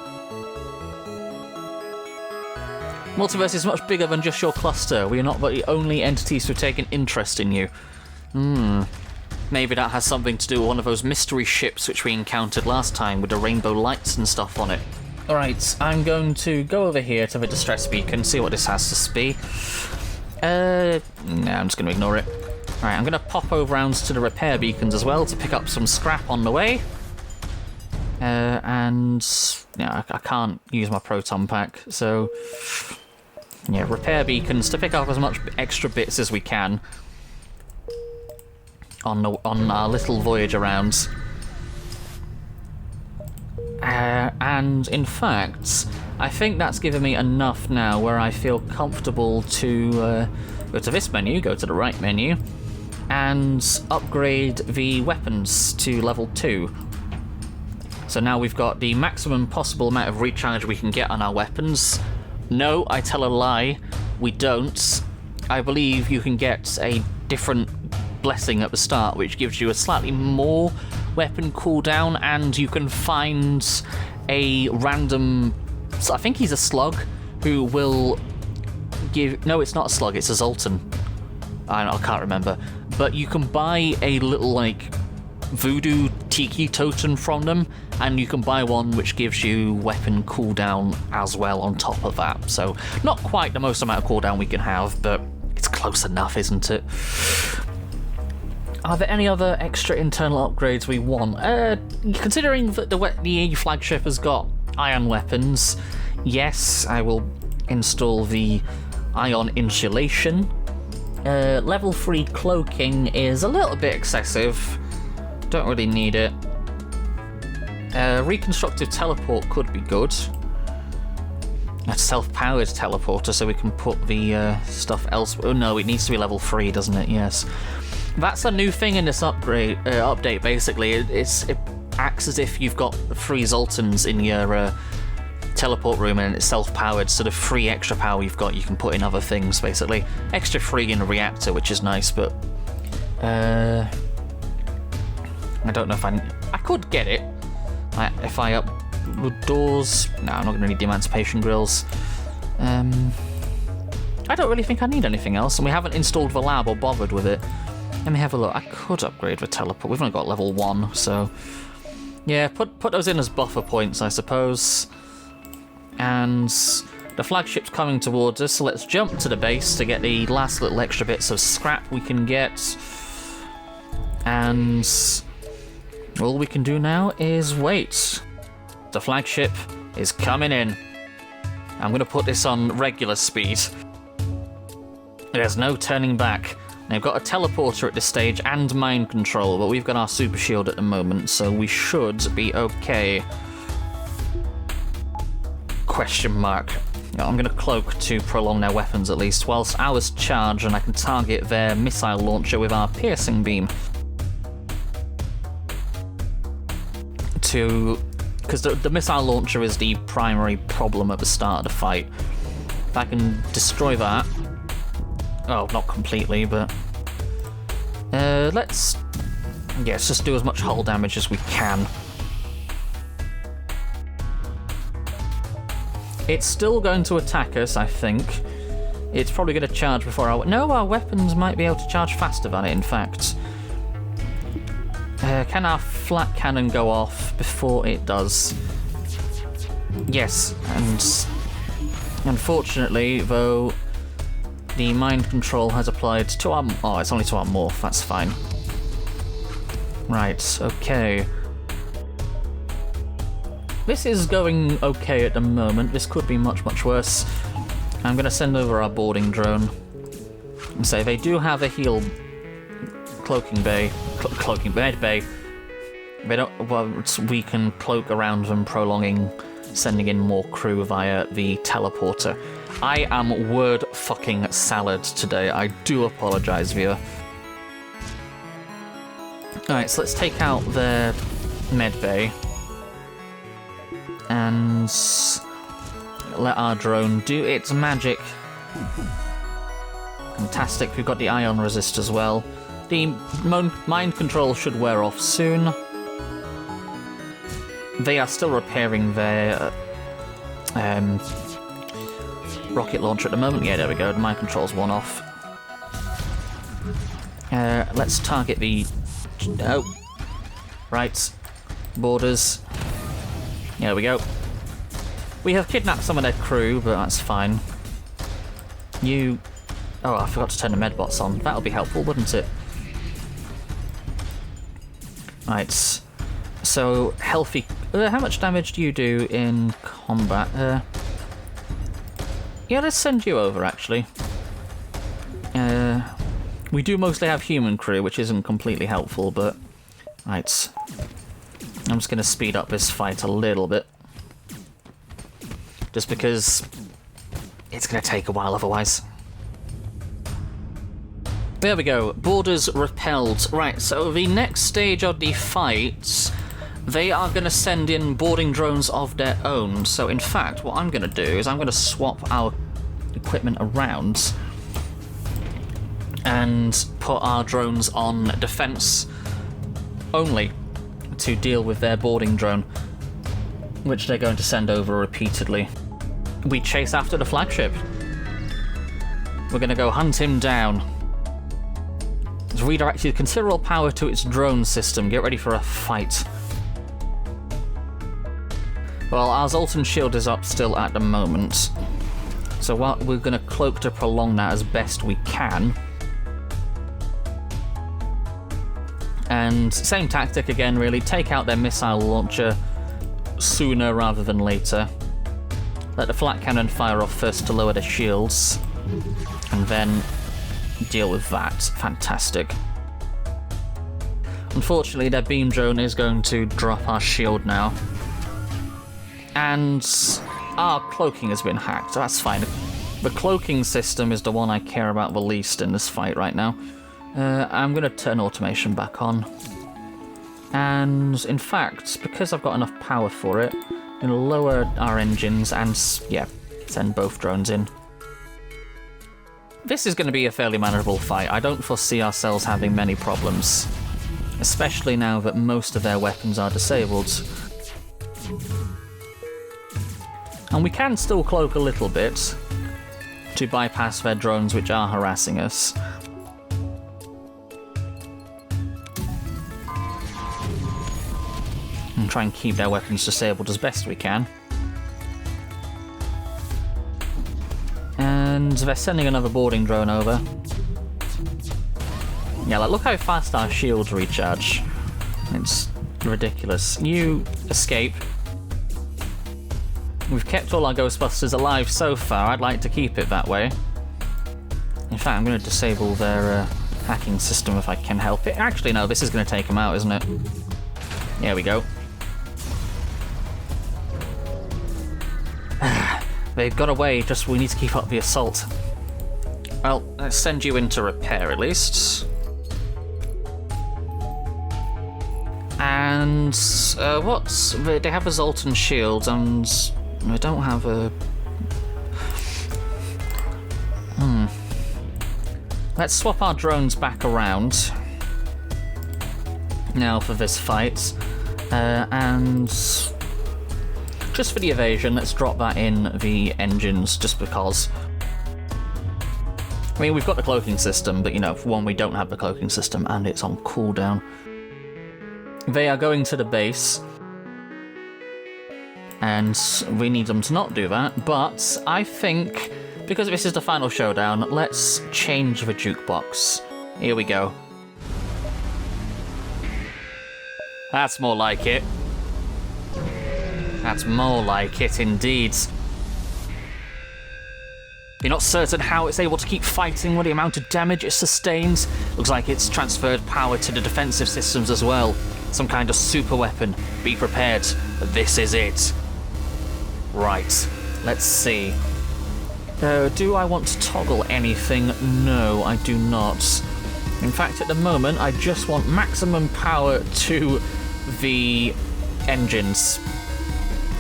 Multiverse is much bigger than just your cluster. We are not the only entities to take an interest in you. Maybe that has something to do with one of those mystery ships which we encountered last time with the rainbow lights and stuff on it. Alright, I'm going to go over here to the distress beacon, see what this has to speak. No, I'm just going to ignore it. Alright, I'm going to pop over round to the repair beacons as well to pick up some scrap on the way. And yeah, I can't use my proton pack, so yeah, repair beacons to pick up as much extra bits as we can on our little voyage arounds. And in fact, I think that's given me enough now where I feel comfortable to go to this menu, go to the right menu, and upgrade the weapons to level 2. So now we've got the maximum possible amount of recharge we can get on our weapons. No, I tell a lie, we don't. I believe you can get a different blessing at the start, which gives you a slightly more weapon cooldown, and you can find a random... I think he's a slug, who will give... No, it's not a slug, it's a Zoltan. I can't remember. But you can buy a little, like, voodoo tiki totem from them, and you can buy one which gives you weapon cooldown as well on top of that. So, not quite the most amount of cooldown we can have, but it's close enough, isn't it? Are there any other extra internal upgrades we want? Considering that the flagship has got ion weapons, yes, I will install the ion insulation. Level 3 cloaking is a little bit excessive. Don't really need it. Reconstructive teleport could be good. A self-powered teleporter, so we can put the stuff elsewhere. Oh no, it needs to be level 3, doesn't it? Yes. That's a new thing in this update, basically. It acts as if you've got 3 Zoltans in your teleport room, and it's self-powered, so the 3 extra power you've got you can put in other things, basically. Extra 3 in a reactor, which is nice, but... I don't know if I could get it. If I up doors... No, I'm not going to need the emancipation grills. I don't really think I need anything else, and we haven't installed the lab or bothered with it. Let me have a look. I could upgrade the teleport. We've only got level 1, so... Yeah, put those in as buffer points, I suppose. And the flagship's coming towards us, so let's jump to the base to get the last little extra bits of scrap we can get. And all we can do now is wait. The flagship is coming in. I'm going to put this on regular speed. There's no turning back. Now, we've got a teleporter at this stage and mind control, but we've got our super shield at the moment, so we should be okay. Question mark. I'm going to cloak to prolong their weapons at least, whilst ours charge and I can target their missile launcher with our piercing beam. Because the missile launcher is the primary problem at the start of the fight. If I can destroy that... Oh, not completely, but... let's just do as much hull damage as we can. It's still going to attack us, I think. It's probably going to charge before our... No, our weapons might be able to charge faster than it, in fact. Can our flat cannon go off before it does? Yes, and... Unfortunately, though... The mind control has applied to our... Oh, it's only to our morph, that's fine. Right, okay. This is going okay at the moment. This could be much, much worse. I'm going to send over our boarding drone. And say they do have a heal... Cloaking bay. Med bay. They don't... Well, we can cloak around them, prolonging... Sending in more crew via the teleporter. I am word fucking salad today. I do apologise, viewer. Alright, so let's take out their med bay. And let our drone do its magic. Fantastic, we've got the ion resist as well. The mind control should wear off soon. They are still repairing their rocket launcher at the moment. Yeah, there we go. The mind control's one off. Let's target the... Oh. Right. Borders. There we go. We have kidnapped some of their crew, but that's fine. You... Oh, I forgot to turn the medbots on. That'll be helpful, wouldn't it? Right. So, healthy... how much damage do you do in combat? Yeah, let's send you over, actually. We do mostly have human crew, which isn't completely helpful, but... Right. I'm just going to speed up this fight a little bit. Just because... It's going to take a while otherwise. There we go. Borders repelled. Right, so the next stage of the fight... They are going to send in boarding drones of their own. So, in fact, what I'm going to do is I'm going to swap our equipment around and put our drones on defense only. to deal with their boarding drone, which they're going to send over repeatedly. We chase after the flagship. We're going to go hunt him down. It's redirected considerable power to its drone system. Get ready for a fight. Well, our Zoltan shield is up still at the moment, so we're going to cloak to prolong that as best we can. And same tactic again, really. Take out their missile launcher sooner rather than later. Let the flat cannon fire off first to lower their shields, and then deal with that. Fantastic. Unfortunately, their beam drone is going to drop our shield now. And our cloaking has been hacked, so that's fine. The cloaking system is the one I care about the least in this fight right now. I'm going to turn automation back on. And in fact, because I've got enough power for it, I'm going to lower our engines and, yeah, send both drones in. This is going to be a fairly manageable fight. I don't foresee ourselves having many problems, especially now that most of their weapons are disabled. And we can still cloak a little bit to bypass their drones which are harassing us. And try and keep their weapons disabled as best we can. And they're sending another boarding drone over. Yeah, like, look how fast our shields recharge. It's ridiculous. You escape. We've kept all our Ghostbusters alive so far. I'd like to keep it that way. In fact, I'm going to disable their hacking system if I can help it. Actually, no, this is going to take them out, isn't it? There we go. They've got away, just we need to keep up the assault. Well, let's send you into repair at least. And, they have a Zoltan shield, and they don't have a... Let's swap our drones back around now for this fight. And just for the evasion, let's drop that in the engines, just because. I mean, we've got the cloaking system, but, you know, for one, we don't have the cloaking system, and it's on cooldown. They are going to the base, and we need them to not do that, but I think, because this is the final showdown, let's change the jukebox. Here we go. That's more like it. That's more like it, indeed. You're not certain how it's able to keep fighting with the amount of damage it sustains. Looks like it's transferred power to the defensive systems as well. Some kind of super weapon. Be prepared. This is it. Right. Let's see. Do I want to toggle anything? No, I do not. In fact, at the moment, I just want maximum power to the engines.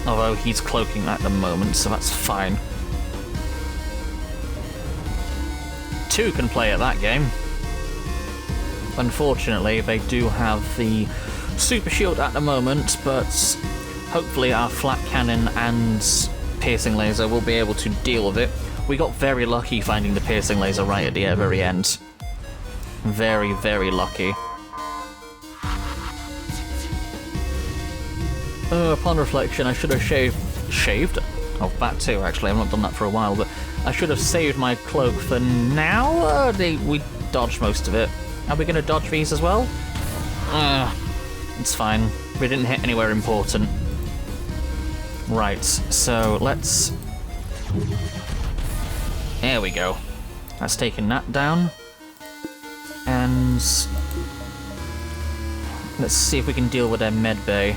Although he's cloaking at the moment, so that's fine. 2 can play at that game. Unfortunately, they do have the super shield at the moment, but hopefully our flat cannon and piercing laser will be able to deal with it. We got very lucky finding the piercing laser right at the very end. Very, very lucky. Upon reflection, I should have shaved? Oh, that too, actually. I've not done that for a while, but I should have saved my cloak for now. We dodged most of it. Are we going to dodge these as well? It's fine. We didn't hit anywhere important. Right, so let's... There we go. That's taken that down. And... let's see if we can deal with their med bay.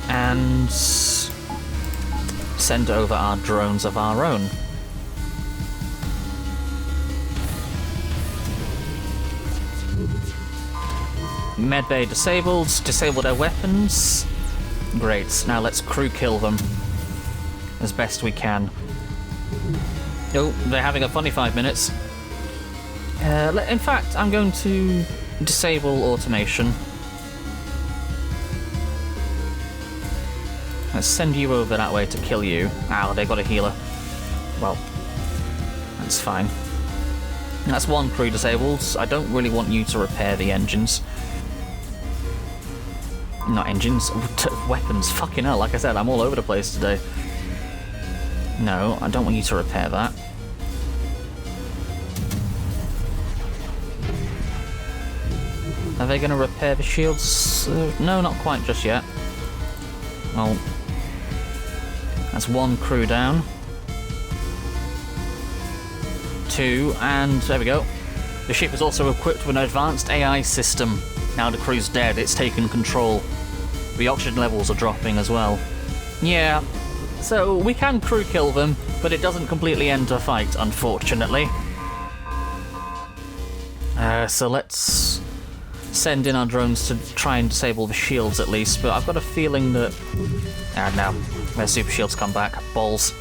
And send over our drones of our own. Medbay disabled. Disable their weapons. Great. Now let's crew kill them as best we can. Oh, they're having a funny 5 minutes. In fact, I'm going to disable automation. Let's send you over that way to kill you. Ow, they got a healer. Well, that's fine. That's one crew disabled. I don't really want you to repair the engines. Not engines, weapons. Fucking hell, like I said, I'm all over the place today. No, I don't want you to repair that. Are they going to repair the shields? No, not quite just yet. Well, that's one crew down. 2, and there we go. The ship is also equipped with an advanced AI system. Now the crew's dead, it's taken control. The oxygen levels are dropping as well. Yeah, so we can crew kill them, but it doesn't completely end the fight, unfortunately. So let's send in our drones to try and disable the shields at least, but I've got a feeling that... no, their super shields come back. Balls.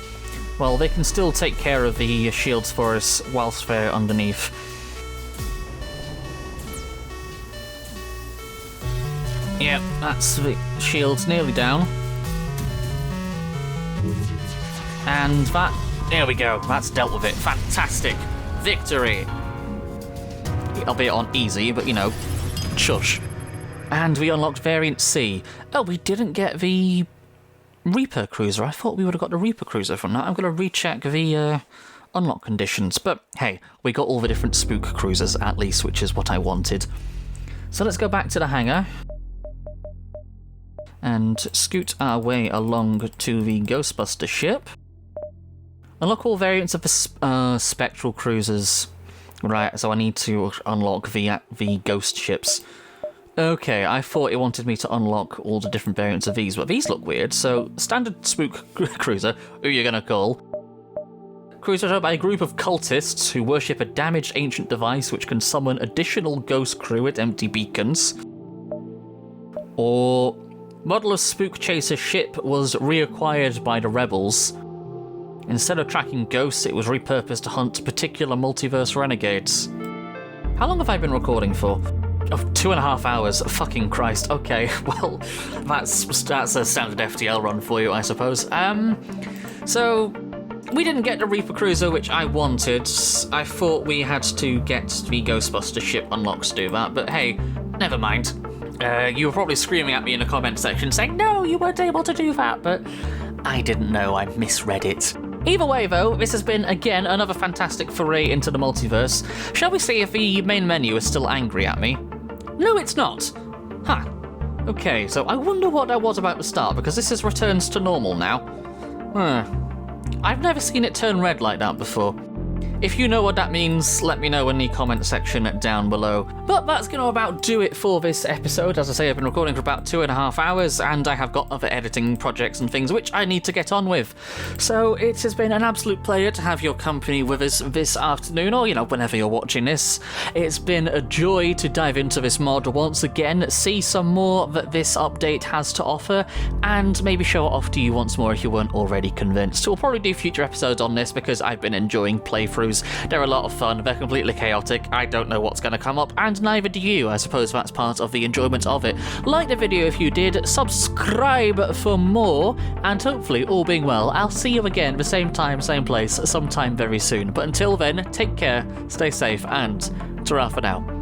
Well, they can still take care of the shields for us whilst they're underneath. Yep, that's the shields nearly down. And that... There we go, that's dealt with it. Fantastic. Victory. Albeit on easy, but you know, shush. And we unlocked Variant C. Oh, we didn't get the Reaper Cruiser. I thought we would have got the Reaper Cruiser from that. I'm going to recheck the unlock conditions. But hey, we got all the different Spook Cruisers at least, which is what I wanted. So let's go back to the hangar and scoot our way along to the Ghostbuster ship. Unlock all variants of the Spectral Cruisers. Right, so I need to unlock the Ghost ships. Okay, I thought it wanted me to unlock all the different variants of these, but these look weird. So, standard Spook Cruiser, who you're gonna call. Cruiser owned by a group of cultists who worship a damaged ancient device which can summon additional ghost crew at empty beacons. Or, model of Spook Chaser ship was reacquired by the rebels. Instead of tracking ghosts, it was repurposed to hunt particular multiverse renegades. How long have I been recording for? Oh, 2.5 hours. Fucking Christ. Okay, well, that's a standard FTL run for you, I suppose. So, we didn't get the Reaper Cruiser, which I wanted. I thought we had to get the Ghostbuster ship unlocked to do that, but hey, never mind. You were probably screaming at me in the comment section saying, no, you weren't able to do that, but I didn't know, I misread it. Either way, though, this has been, again, another fantastic foray into the multiverse. Shall we see if the main menu is still angry at me? No, it's not. Huh. Okay, so I wonder what that was about to start, because this is returns to normal now. I've never seen it turn red like that before. If you know what that means, let me know in the comment section down below. But that's going to about do it for this episode. As I say, I've been recording for about 2.5 hours, and I have got other editing projects and things which I need to get on with. So it has been an absolute pleasure to have your company with us this afternoon, or, you know, whenever you're watching this. It's been a joy to dive into this mod once again, see some more that this update has to offer, and maybe show it off to you once more if you weren't already convinced. We'll probably do future episodes on this because I've been enjoying playthroughs. They're a lot of fun, they're completely chaotic, I don't know what's going to come up, and neither do you. I suppose that's part of the enjoyment of it. Like the video if you did, subscribe for more, and hopefully, all being well, I'll see you again the same time, same place, sometime very soon. But until then, take care, stay safe, and ta-ra for now.